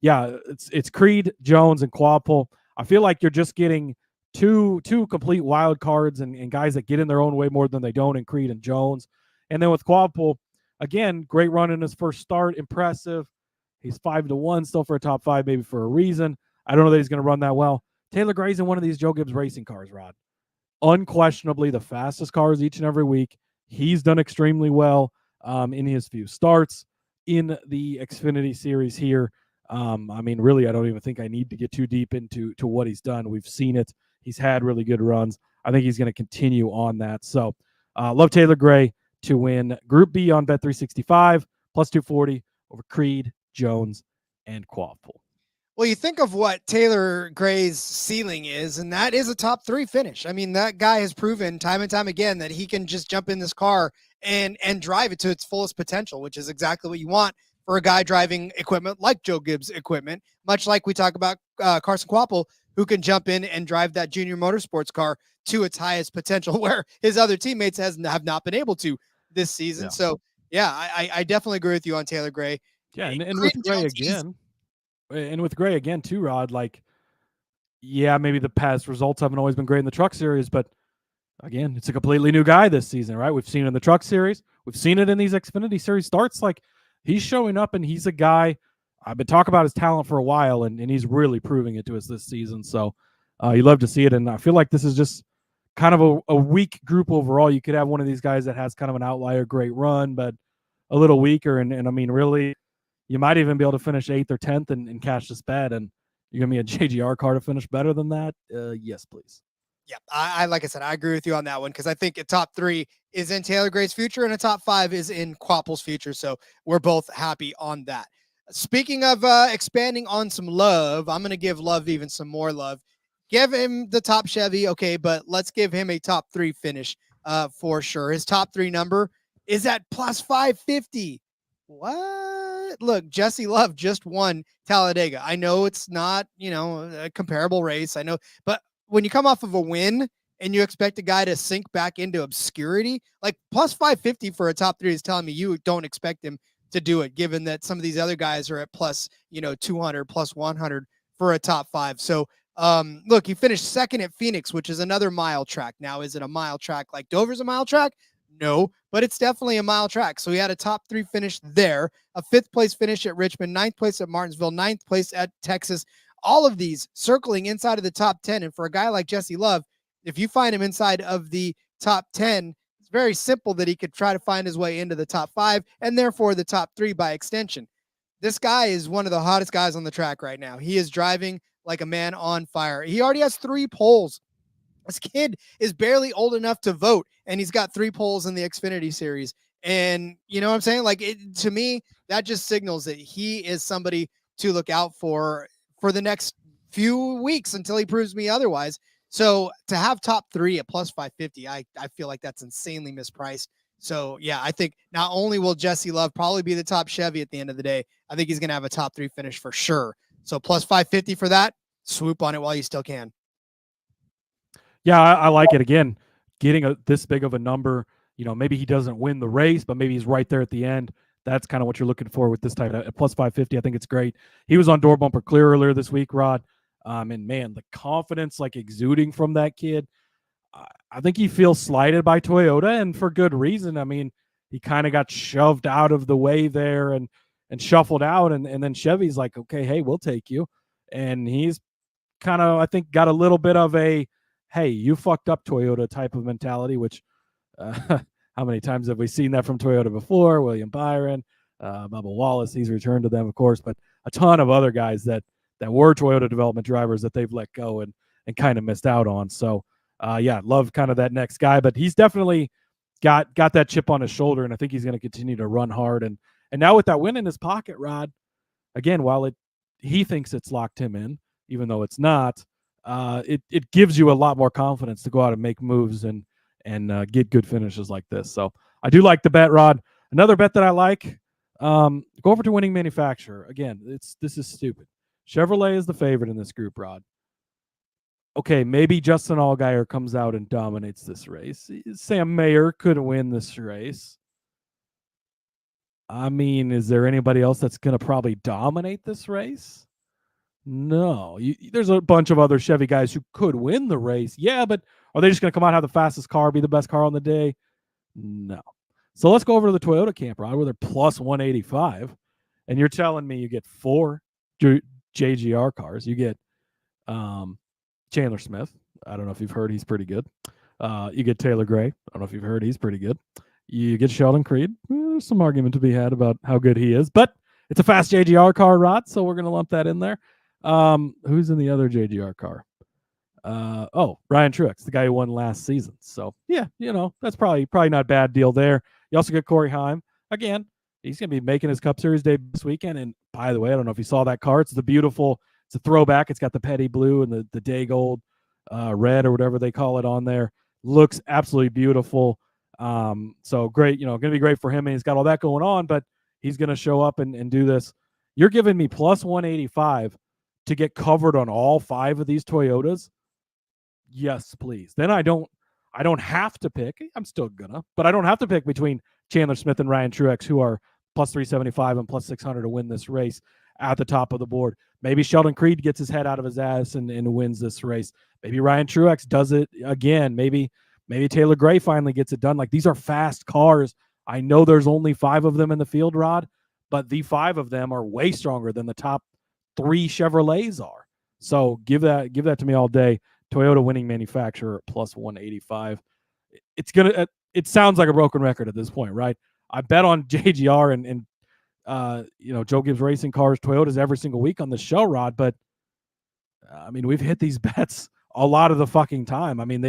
yeah, it's Creed, Jones, and Quapple. I feel like you're just getting two complete wild cards and guys that get in their own way more than they don't in Creed and Jones. And then with Quapple, again, great run in his first start, impressive. He's 5-1 still for a top 5, maybe for a reason. I don't know that he's going to run that well. Taylor Gray's in one of these Joe Gibbs racing cars, Rod. Unquestionably the fastest cars each and every week. He's done extremely well in his few starts in the Xfinity series here. I mean, really, I don't even think I need to get too deep into what he's done. We've seen it. He's had really good runs. I think he's going to continue on that. So love Taylor Gray to win Group B on Bet365, plus 240 over Creed, Jones, and Quapple. Well, you think of what Taylor Gray's ceiling is, and that is a top 3 finish. I mean, that guy has proven time and time again that he can just jump in this car and drive it to its fullest potential, which is exactly what you want for a guy driving equipment like Joe Gibbs equipment, much like we talk about Carson Quapple, who can jump in and drive that Junior Motorsports car to its highest potential, where his other teammates have not been able to this season. Yeah. So, yeah, I definitely agree with you on Taylor Gray. Yeah, and with Gray again. And with Gray again, too, Rod, like, yeah, maybe the past results haven't always been great in the Truck Series, but again, it's a completely new guy this season, right? We've seen it in the Truck Series. We've seen it in these Xfinity Series starts. Like, he's showing up, and he's a guy. I've been talking about his talent for a while, and he's really proving it to us this season. So you love to see it, and I feel like this is just kind of a weak group overall. You could have one of these guys that has kind of an outlier great run, but a little weaker. And I mean, really, you might even be able to finish 8th or 10th and cash this bet. And you're going to be a JGR car to finish better than that? Yes, please. Yeah, I like I said, I agree with you on that one because I think a top 3 is in Taylor Gray's future and a top 5 is in Quapple's future. So we're both happy on that. Speaking of expanding on some love, I'm going to give Love even some more love. Give him the top Chevy, okay, but let's give him a top 3 finish for sure. His top 3 number is at plus 550. What? Look, Jesse Love just won Talladega. I know it's not, a comparable race. I know, but when you come off of a win and you expect a guy to sink back into obscurity, like plus 550 for a top 3 is telling me you don't expect him to do it, given that some of these other guys are at plus, 200, plus 100 for a top 5. So, look, he finished second at Phoenix, which is another mile track. Now, is it a mile track like Dover's a mile track? No, but it's definitely a mile track. So he had a top 3 finish there, a 5th place finish at Richmond, 9th place at Martinsville, 9th place at Texas. All of these circling inside of the top 10. And for a guy like Jesse Love, if you find him inside of the top 10, it's very simple that he could try to find his way into the top 5 and therefore the top 3 by extension. This guy is one of the hottest guys on the track right now. He is driving like a man on fire. He already has 3 poles. This kid is barely old enough to vote, and he's got 3 poles in the Xfinity series. And you know what I'm saying? Like, to me, that just signals that he is somebody to look out for the next few weeks until he proves me otherwise. So to have top 3 at plus 550, I feel like that's insanely mispriced. So yeah, I think not only will Jesse Love probably be the top Chevy at the end of the day, I think he's going to have a top 3 finish for sure. So plus 550 for that, swoop on it while you still can. Yeah, I like it. Again, getting this big of a number, maybe he doesn't win the race, but maybe he's right there at the end. That's kind of what you're looking for with this type of plus 550. I think it's great. He was on Door Bumper Clear earlier this week, Rod. And man, the confidence like exuding from that kid. I think he feels slighted by Toyota, and for good reason. I mean, he kind of got shoved out of the way there and shuffled out. And then Chevy's like, okay, hey, we'll take you. And he's kind of, I think, got a little bit of a, hey, you fucked up Toyota type of mentality, which how many times have we seen that from Toyota before? William Byron, Bubba Wallace, he's returned to them, of course, but a ton of other guys that were Toyota development drivers that they've let go and kind of missed out on. So, yeah, love kind of that next guy, but he's definitely got that chip on his shoulder, and I think he's going to continue to run hard. And now with that win in his pocket, Rod, again, while he thinks it's locked him in, even though it's not, it gives you a lot more confidence to go out and make moves and get good finishes like this. So I do like the bet, Rod. Another bet that I like, go over to winning manufacturer. Again, this is stupid. Chevrolet is the favorite in this group, Rod. Okay, maybe Justin Allgaier comes out and dominates this race. Sam Mayer could win this race. I mean, is there anybody else that's going to probably dominate this race? No. There's a bunch of other Chevy guys who could win the race. Yeah, but are they just going to come out and have the fastest car, be the best car on the day? No. So let's go over to the Toyota camp, Rod, where they're plus 185. And you're telling me you get 4 JGR cars. You get Chandler Smith. I don't know if you've heard, he's pretty good. You get Taylor Gray. I don't know if you've heard, he's pretty good. You get Sheldon Creed. There's some argument to be had about how good he is, but it's a fast JGR car, Rod, so we're going to lump that in there. Who's in the other JGR car? Ryan Truex, the guy who won last season. So yeah, that's probably not a bad deal there. You also get Corey Heim. Again, he's going to be making his Cup Series debut this weekend. And by the way, I don't know if you saw that car. It's a throwback. It's got the petty blue and the day gold red or whatever they call it on there. Looks absolutely beautiful. So great, going to be great for him. And he's got all that going on, but he's going to show up and do this. You're giving me plus 185 to get covered on all 5 of these Toyotas. Yes, please. Then I don't have to pick. I'm still gonna, but I don't have to pick between Chandler Smith and Ryan Truex, who are plus 375 and plus 600 to win this race at the top of the board. Maybe Sheldon Creed gets his head out of his ass and wins this race. Maybe Ryan Truex does it again. Maybe Taylor Gray finally gets it done. Like, these are fast cars. I know there's only 5 of them in the field, Rod, but the 5 of them are way stronger than the top 3 Chevrolets are. So give that to me all day. Toyota winning manufacturer plus 185. It sounds like a broken record at this point, right? I bet on JGR and Joe Gibbs Racing Cars, Toyotas every single week on the show, Rod. But I mean, we've hit these bets a lot of the fucking time. I mean,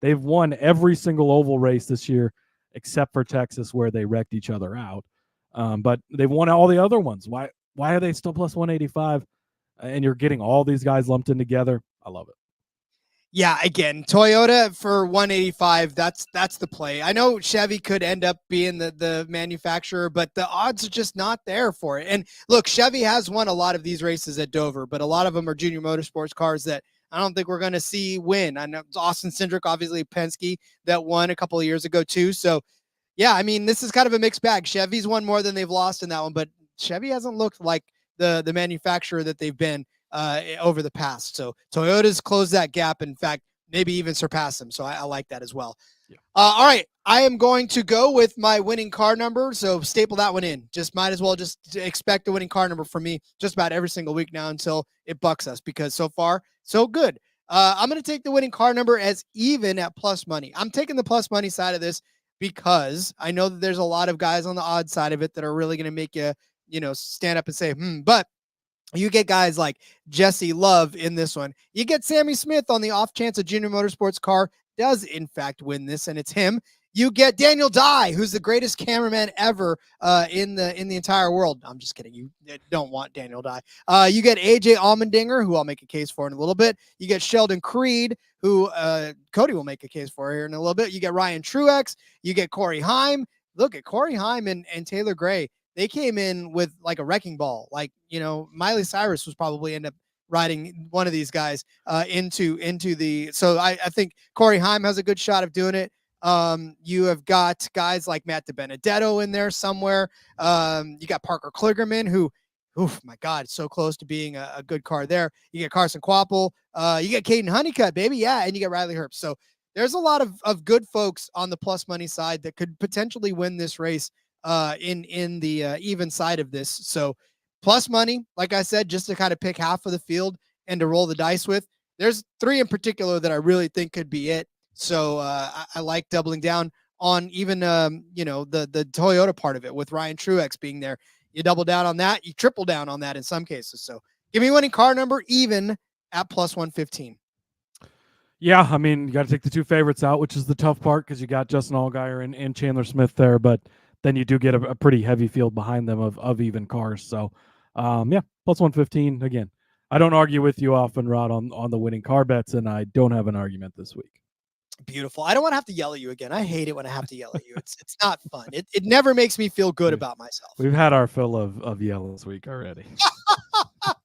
they've won every single oval race this year except for Texas, where they wrecked each other out. But they've won all the other ones. Why are they still plus 185? And you're getting all these guys lumped in together. I love it. Yeah, again, Toyota for 185, that's the play. I know Chevy could end up being the manufacturer, but the odds are just not there for it. And look, Chevy has won a lot of these races at Dover, but a lot of them are junior motorsports cars that I don't think we're going to see win. I know Austin Cindric, obviously Penske, that won a couple of years ago too. So yeah, I mean, this is kind of a mixed bag. Chevy's won more than they've lost in that one, but Chevy hasn't looked like the manufacturer that they've been over the past. So Toyota's closed that gap. In fact, maybe even surpass them. So I like that as well. Yeah. All right. I am going to go with my winning car number. So staple that one in. Just might as well just expect a winning car number from me just about every single week now until it bucks us, because so far, so good. I'm going to take the winning car number as even at plus money. I'm taking the plus money side of this because I know that there's a lot of guys on the odd side of it that are really going to make you, stand up and say, but you get guys like Jesse Love in this one. You get Sammy Smith on the off chance a junior motorsports car does in fact win this, and it's him. You get Daniel Dye, who's the greatest cameraman ever in the entire world. I'm just kidding. You don't want Daniel Dye. You get AJ Allmendinger, who I'll make a case for in a little bit. You get Sheldon Creed, who Cody will make a case for here in a little bit. You get Ryan Truex. You get Corey Heim. Look at Corey Heim and Taylor Gray. They came in with like a wrecking ball. Like, Miley Cyrus was probably end up riding one of these guys into the. So I think Corey Heim has a good shot of doing it. You have got guys like Matt DiBenedetto in there somewhere. You got Parker Kligerman, who, my God, so close to being a good car there. You get Carson Quapple. You get Caden Honeycutt, baby. Yeah. And you get Riley Herbst. So there's a lot of good folks on the plus money side that could potentially win this race in the even side of this. So plus money, like I said, just to kind of pick half of the field and to roll the dice with. There's three in particular that I really think could be it. So I like doubling down on even the Toyota part of it with Ryan Truex being there. You double down on that, you triple down on that in some cases. So give me winning car number even at plus 115. Yeah, I mean, you got to take the two favorites out, which is the tough part because you got Justin Allgaier and Chandler Smith there, but then you do get a pretty heavy field behind them of even cars. So, plus 115. Again, I don't argue with you often, Rod, on the winning car bets, and I don't have an argument this week. Beautiful. I don't want to have to yell at you again. I hate it when I have to yell at you. It's not fun. It never makes me feel good about myself. We've had our fill of yell this week already.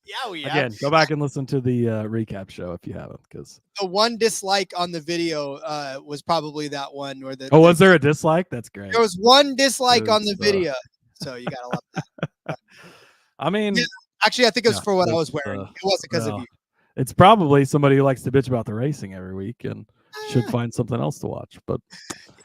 Yeah, we have. Again, go back and listen to the recap show if you haven't, because the one dislike on the video was probably that one where was there a dislike? That's great. There was one dislike on the video, so you gotta love that. I mean, actually, I think it was for what I was wearing. It wasn't because of you. It's probably somebody who likes to bitch about the racing every week and should find something else to watch. But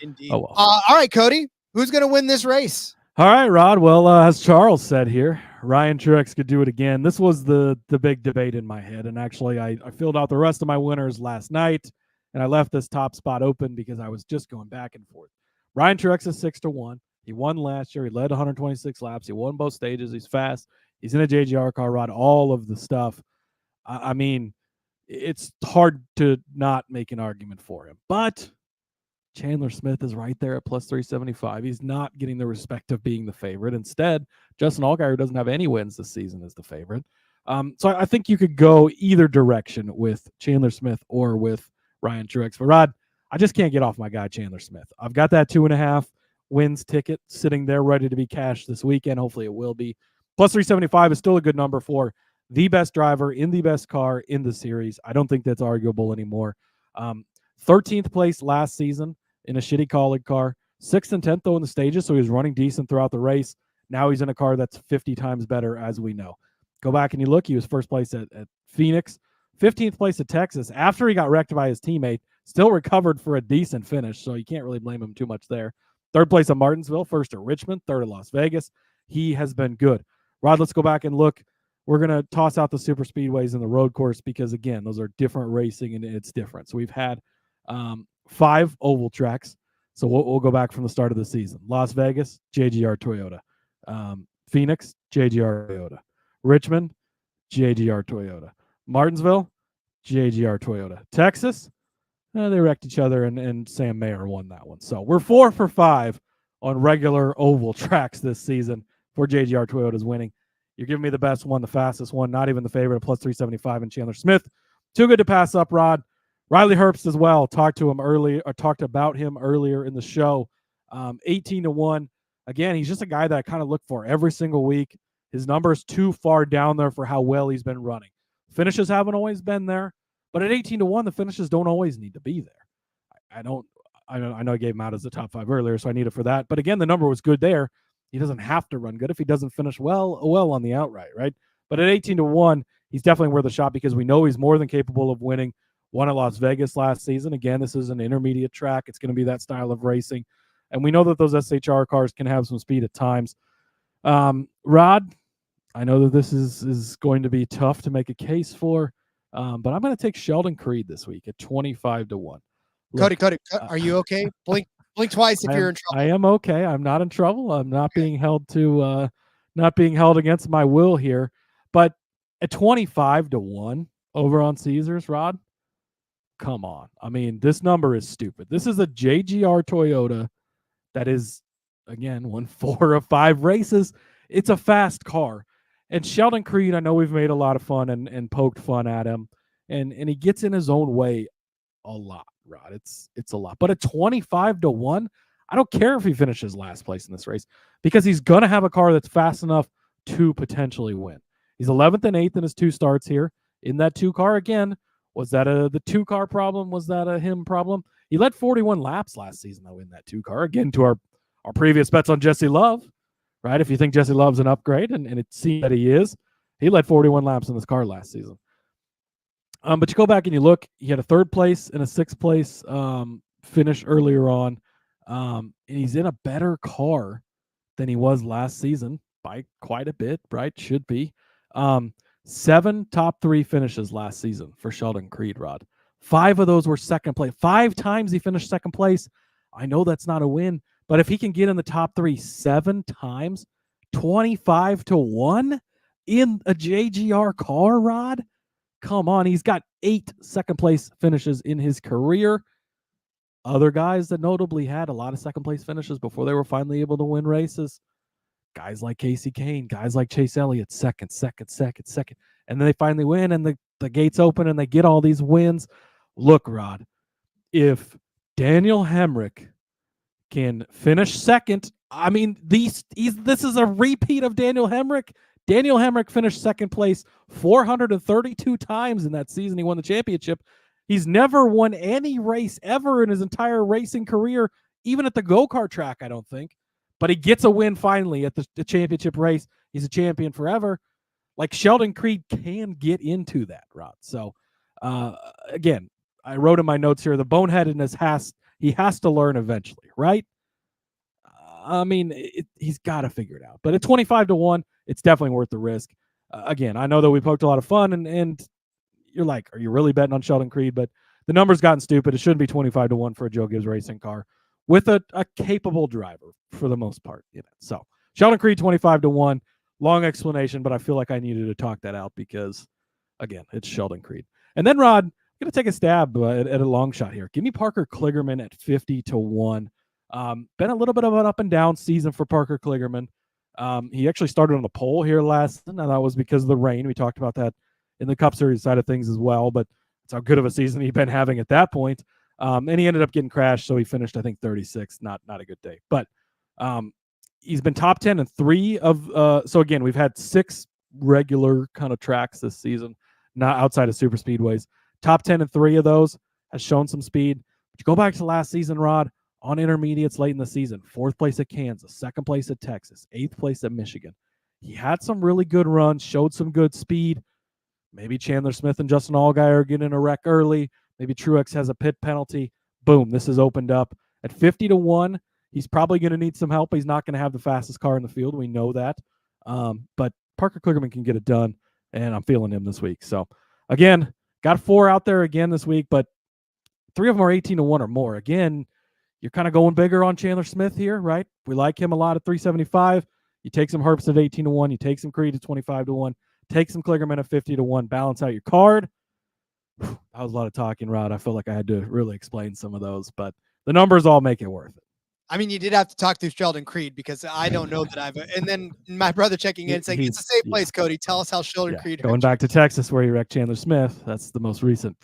indeed. Oh well. All right, Cody, who's gonna win this race? All right, Rod. Well, as Charles said here, Ryan Truex could do it again. This was the big debate in my head. And actually, I filled out the rest of my winners last night, and I left this top spot open because I was just going back and forth. Ryan Truex is 6-1. He won last year. He led 126 laps. He won both stages. He's fast. He's in a JGR car, Rod, all of the stuff. I mean, it's hard to not make an argument for him. But Chandler Smith is right there at plus 375. He's not getting the respect of being the favorite. Instead, Justin Allgaier, who doesn't have any wins this season, is the favorite. So I think you could go either direction with Chandler Smith or with Ryan Truex. But Rod, I just can't get off my guy Chandler Smith. I've got that 2.5 wins ticket sitting there ready to be cashed this weekend. Hopefully it will be. Plus 375 is still a good number for the best driver in the best car in the series. I don't think that's arguable anymore. 13th place last season in a shitty college car. 6th and 10th, though, in the stages, so he was running decent throughout the race. Now he's in a car that's 50 times better, as we know. Go back and you look, he was first place at Phoenix, 15th place at Texas. After he got wrecked by his teammate, still recovered for a decent finish, so you can't really blame him too much there. 3rd place at Martinsville, 1st at Richmond, 3rd at Las Vegas. He has been good. Rod, let's go back and look. we're going to toss out the super speedways and the road course because, again, those are different racing and it's different. So we've had 5 oval tracks. So we'll go back from the start of the season. Las Vegas, JGR Toyota. Phoenix, JGR Toyota. Richmond, JGR Toyota. Martinsville, JGR Toyota. Texas, they wrecked each other, and Sam Mayer won that one. So we're 4 for 5 on regular oval tracks this season for JGR Toyota's winning. You're giving me the best one, the fastest one, not even the favorite, plus 375 in Chandler Smith. Too good to pass up, Rod. Riley Herbst as well. Talked about him earlier in the show. 18-1. Again, he's just a guy that I kind of look for every single week. His number's too far down there for how well he's been running. Finishes haven't always been there, but at 18-1, the finishes don't always need to be there. I know I gave him out as the top 5 earlier, so I need it for that. But again, the number was good there. He doesn't have to run good if he doesn't finish well on the outright, right? But at 18-1, he's definitely worth a shot because we know he's more than capable of winning. Won at Las Vegas last season. Again, this is an intermediate track. It's going to be that style of racing. And we know that those SHR cars can have some speed at times. Rod, I know that this is going to be tough to make a case for, but I'm going to take Sheldon Creed this week at 25-1. Look, Cody, are you okay? Blink twice if you're in trouble. I am okay. I'm not in trouble. I'm not being held against my will here. But at 25-1 over on Caesars, Rod, come on. I mean, this number is stupid. This is a JGR Toyota that is, again, won 4 of 5 races. It's a fast car. And Sheldon Creed, I know we've made a lot of fun and poked fun at him. And he gets in his own way a lot, Rod. It's a lot. But at 25-1, I don't care if he finishes last place in this race because he's going to have a car that's fast enough to potentially win. He's 11th and 8th in his 2 starts here. In that 2 car, again, was that the 2 car problem? Was that a him problem? He led 41 laps last season, though, in that 2 car. Again, to our previous bets on Jesse Love, right? If you think Jesse Love's an upgrade, and it seems that he is, he led 41 laps in this car last season. But you go back and you look, he had a 3rd place and a 6th place finish earlier on. And he's in a better car than he was last season by quite a bit, right? Should be. 7 top 3 finishes last season for Sheldon Creed, Rod. 5 of those were second place. 5 times he finished second place. I know that's not a win, but if he can get in the top 3 7 times, 25-1 in a JGR car, Rod, come on. He's got 8 second place finishes in his career. Other guys that notably had a lot of second place finishes before they were finally able to win races. Guys like Casey Kane, guys like Chase Elliott, second. And then they finally win and the gates open and they get all these wins. Look, Rod, if Daniel Hemrick can finish second, I mean, this is a repeat of Daniel Hemrick. Daniel Hemrick finished second place 432 times in that season. He won the championship. He's never won any race ever in his entire racing career, even at the go-kart track, I don't think. But he gets a win finally at the championship race. He's a champion forever. Like Sheldon Creed can get into that, Rod. So, again, I wrote in my notes here, the boneheadedness he has to learn eventually, right? I mean, he's got to figure it out. But at 25-1, it's definitely worth the risk. Again, I know that we poked a lot of fun, and you're like, are you really betting on Sheldon Creed? But the number's gotten stupid. It shouldn't be 25-1 for a Joe Gibbs racing car with a capable driver for the most part. So Sheldon Creed 25-1. Long explanation, but I feel like I needed to talk that out because, again, it's Sheldon Creed. And then, Rod, I'm going to take a stab at a long shot here. Give me Parker Kligerman at 50-1. Been a little bit of an up and down season for Parker Kligerman. He actually started on the pole here last season, and that was because of the rain. We talked about that in the Cup Series side of things as well, but it's how good of a season he'd been having at that point. And he ended up getting crashed, so he finished, I think, 36. Not a good day. But he's been top 10 in 3 of so again, we've had 6 regular kind of tracks this season, not outside of super speedways. Top 10 in 3 of those, has shown some speed. But you go back to last season, Rod, on intermediates late in the season, 4th place at Kansas, 2nd place at Texas, 8th place at Michigan. He had some really good runs, showed some good speed. Maybe Chandler Smith and Justin Allgaier get in a wreck early. Maybe Truex has a pit penalty. Boom, this is opened up. At 50-1, he's probably going to need some help. He's not going to have the fastest car in the field. We know that. But Parker Kligerman can get it done. and I'm feeling him this week. So again, got 4 out there again this week, but 3 of them are 18-1 or more. Again, you're kind of going bigger on Chandler Smith here, right? We like him a lot at 375. You take some Herbst at 18-1. You take some Creed at 25-1. Take some Kligerman at 50-1. Balance out your card. That was a lot of talking, Rod. I feel like I had to really explain some of those, but the numbers all make it worth it. I mean, you did have to talk through Sheldon Creed because I don't know that I've. And then my brother checking in saying, "It's a safe place, Cody. Tell us how Sheldon Creed." Going back to Texas where he wrecked Chandler Smith. That's the most recent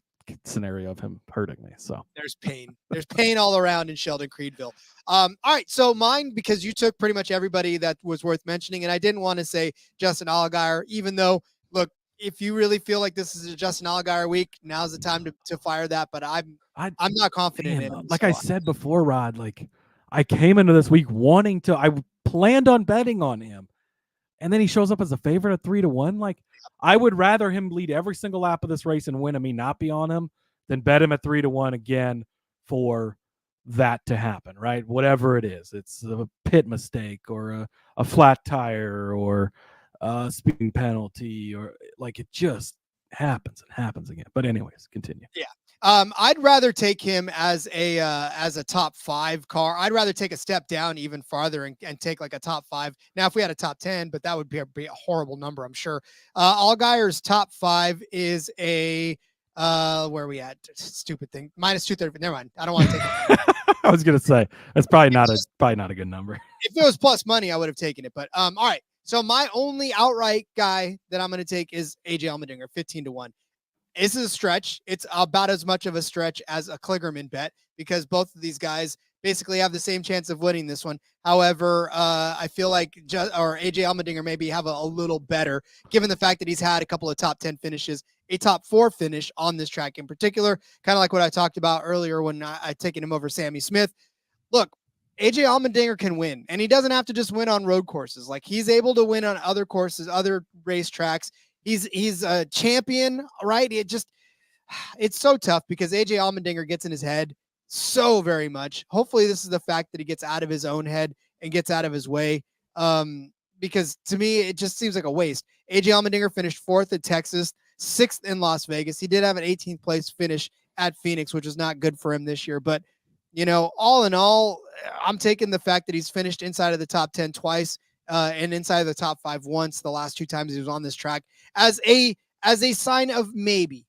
scenario of him hurting me. So there's pain. There's pain all around in Sheldon Creedville. All right, so mine, because you took pretty much everybody that was worth mentioning, and I didn't want to say Justin Allgaier, even though, look, if you really feel like this is a Justin Allgaier week, now's the time to fire that. But I'm not confident in him. Like I said before, Rod, like I came into this week I planned on betting on him, and then he shows up as a favorite at 3-1. Like I would rather him lead every single lap of this race and win and me not be on him than bet him at 3-1 again for that to happen, right? Whatever it is, it's a pit mistake or a flat tire or a speeding penalty, or like it just happens and happens again. But anyways, continue. Yeah. I'd rather take him as a top 5 car. I'd rather take a step down even farther and take like a top 5. Now, if we had a top 10, but that would be a horrible number, I'm sure. Allgaier's top 5 is a where are we at? Stupid thing. -230. Never mind. I don't want to take it. I was gonna say that's probably not a good number. If it was plus money, I would have taken it. But all right. So my only outright guy that I'm going to take is AJ Allmendinger, 15-1. This is a stretch. It's about as much of a stretch as a Kligerman bet because both of these guys basically have the same chance of winning this one. However, I feel like AJ Allmendinger maybe have a little better, given the fact that he's had a couple of top 10 finishes, a top 4 finish on this track in particular, kind of like what I talked about earlier when I taken him over Sammy Smith. Look, AJ Allmendinger can win, and he doesn't have to just win on road courses. Like he's able to win on other courses, other racetracks. He's a champion, right? It's so tough because AJ Allmendinger gets in his head so very much. Hopefully this is the fact that he gets out of his own head and gets out of his way. Because to me, it just seems like a waste. AJ Allmendinger finished 4th at Texas, 6th in Las Vegas. He did have an 18th place finish at Phoenix, which is not good for him this year. But, you know, all in all, I'm taking the fact that he's finished inside of the top 10 twice and inside of the top 5 once the last 2 times he was on this track as a sign of maybe,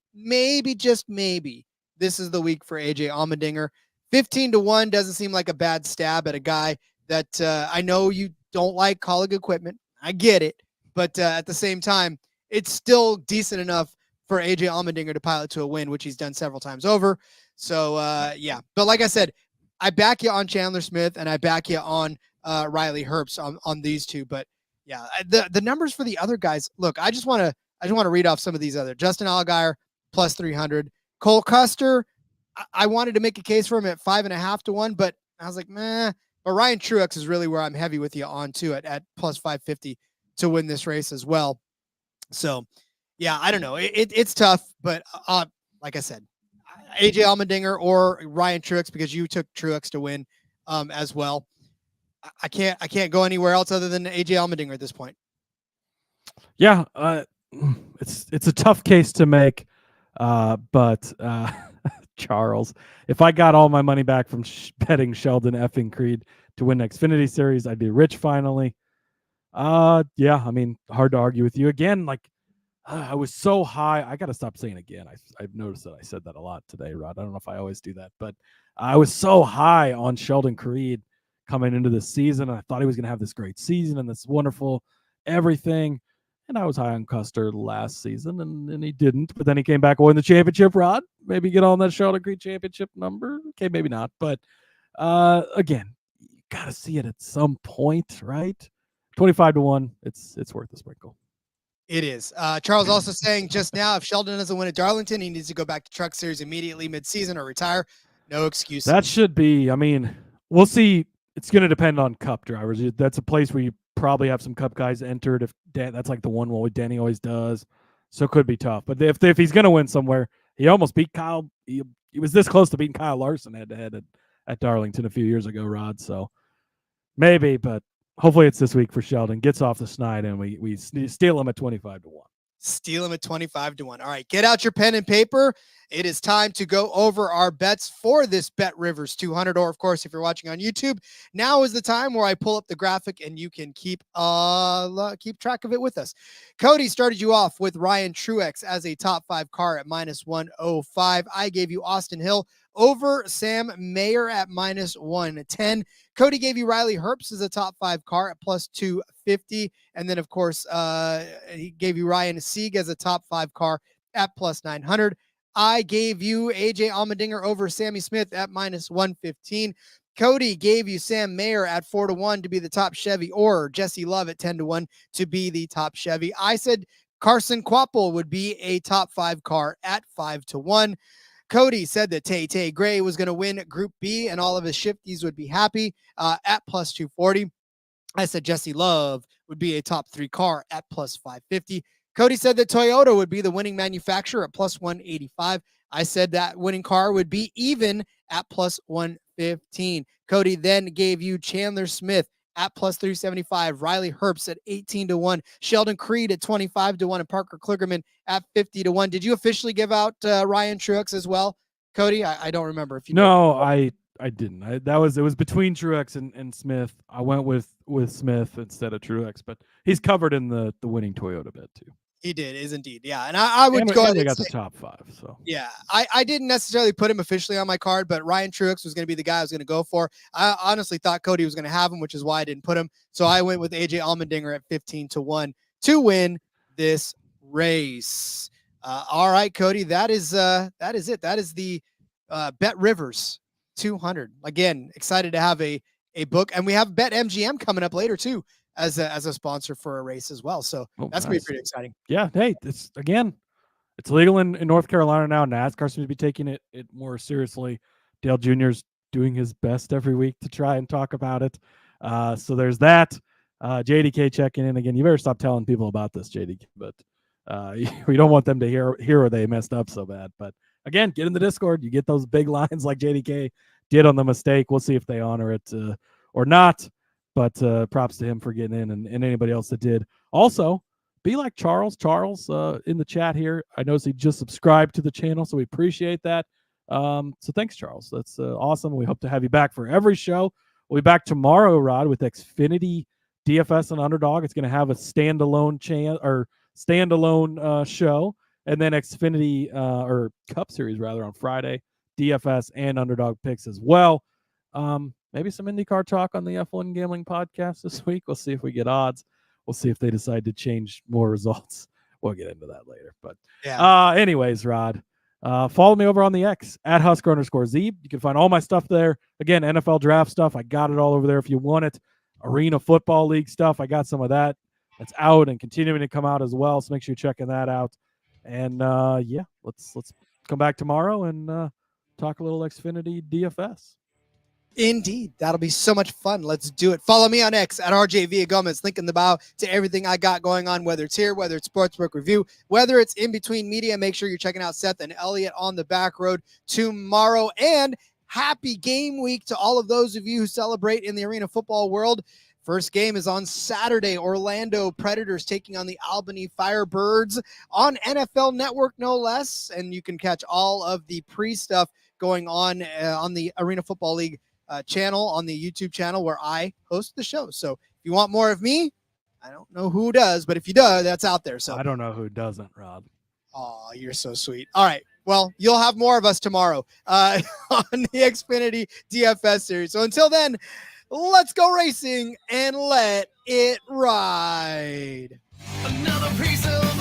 just maybe, this is the week for AJ Allmendinger. 15-1 doesn't seem like a bad stab at a guy that I know you don't like Colleague equipment. I get it. But at the same time, it's still decent enough for AJ Allmendinger to pilot to a win, which he's done several times over. So, yeah. But like I said, I back you on Chandler Smith and I back you on Riley Herbst on these two. But, yeah, the numbers for the other guys, look, I just want to read off some of these other. Justin Allgaier, plus 300. Cole Custer, I wanted to make a case for him at 5.5-1, but I was like, meh. But Ryan Truex is really where I'm heavy with you on too at plus 550 to win this race as well. So, yeah, I don't know. It's tough, but like I said, AJ Allmendinger or Ryan Truex, because you took Truex to win as well. I can't go anywhere else other than AJ Allmendinger at this point. Yeah, it's a tough case to make, but Charles, if I got all my money back from betting Sheldon effing Creed to win the Xfinity Series, I'd be rich finally. Yeah, I mean, hard to argue with you again. Like, I was so high. I got to stop saying again. I've noticed that I said that a lot today, Rod. I don't know if I always do that, but I was so high on Sheldon Creed coming into the season. I thought he was going to have this great season and this wonderful everything. And I was high on Custer last season, and he didn't. But then he came back and won the championship, Rod. Maybe get on that Sheldon Creed championship number. Okay, maybe not. But again, you got to see it at some point, right? 25-1, it's worth the sprinkle. It is. Charles also saying just now, if Sheldon doesn't win at Darlington, he needs to go back to Truck Series immediately mid-season or retire. No excuses. That should be. I mean, we'll see. It's going to depend on Cup drivers. That's a place where you probably have some Cup guys entered. If that's like the one Danny always does, so it could be tough. But if he's going to win somewhere, he almost beat Kyle. He was this close to beating Kyle Larson head-to-head at Darlington a few years ago, Rod. So maybe, but hopefully it's this week for Sheldon. Gets off the snide and we steal him at 25-1. Steal him at 25-1. All right, get out your pen and paper. It is time to go over our bets for this BetRivers 200. Or, of course, if you're watching on YouTube, now is the time where I pull up the graphic and you can keep track of it with us. Cody started you off with Ryan Truex as a top 5 car at -105. I gave you Austin Hill over Sam Mayer at -110. Cody gave you Riley Herbst as a top 5 car at +250. And then, of course, he gave you Ryan Sieg as a top 5 car at +900. I gave you AJ Allmendinger over Sammy Smith at -115. Cody gave you Sam Mayer at 4-1 to be the top Chevy, or Jesse Love at 10-1 to be the top Chevy. I said Carson Kvapil would be a top 5 car at 5-1. Cody said that Tay Gray was going to win Group B and all of his shifties would be happy at +240. I said Jesse Love would be a top 3 car at +550. Cody said that Toyota would be the winning manufacturer at +185. I said that winning car would be even at +115. Cody then gave you Chandler Smith at +375, Riley Herbst at 18-1, Sheldon Creed at 25-1, and Parker Kligerman at 50-1. Did you officially give out Ryan Truex as well, Cody? I don't remember if you No, I didn't. It was between Truex and Smith. I went with Smith instead of Truex, but he's covered in the winning Toyota bet too. He did, is indeed. Yeah. And I would go ahead and and got say, the top 5. So yeah, I didn't necessarily put him officially on my card, but Ryan Truex was going to be the guy I was going to go for. I honestly thought Cody was going to have him, which is why I didn't put him. So I went with AJ Allmendinger at 15-1 to win this race. All right, Cody, that is it. That is the BetRivers 200. Again, excited to have a book, and we have BetMGM coming up later too as a sponsor for a race as well. So that's going to be pretty exciting. Yeah. Hey, it's legal in North Carolina now. NASCAR seems to be taking it more seriously. Dale Jr.'s doing his best every week to try and talk about it. So there's that. JDK checking in again. You better stop telling people about this, JDK, but we don't want them to hear where they messed up so bad. But again, get in the Discord. You get those big lines like JDK did on the mistake. We'll see if they honor it or not. But props to him for getting in and anybody else that did. Also, be like Charles. Charles in the chat here. I noticed he just subscribed to the channel, so we appreciate that. So thanks, Charles. That's awesome. We hope to have you back for every show. We'll be back tomorrow, Rod, with Xfinity, DFS, and Underdog. It's going to have a standalone show, and then Xfinity or Cup Series rather on Friday. DFS and Underdog picks as well. Maybe some IndyCar talk on the F1 Gambling Podcast this week. We'll see if we get odds. We'll see if they decide to change more results. We'll get into that later. But anyways, Rod, follow me over on the X at Husker_Zeeb. You can find all my stuff there. Again, NFL draft stuff. I got it all over there if you want it. Arena Football League stuff. I got some of that. That's out and continuing to come out as well. So make sure you're checking that out. And let's come back tomorrow and talk a little Xfinity DFS. Indeed. That'll be so much fun. Let's do it. Follow me on X at RJ Villagomez. Link in the bio to everything I got going on, whether it's here, whether it's Sportsbook Review, whether it's in between media. Make sure you're checking out Seth and Elliot on the back road tomorrow. And happy game week to all of those of you who celebrate in the arena football world. First game is on Saturday. Orlando Predators taking on the Albany Firebirds on NFL Network, no less. And you can catch all of the pre-stuff going on the Arena Football League channel on the YouTube channel where I host the show. So if you want more of me, I don't know who does, but if you do, that's out there. So I don't know who doesn't, Rob. Oh, you're so sweet. All right. Well, you'll have more of us tomorrow on the Xfinity DFS series. So until then, let's go racing and let it ride. Another piece of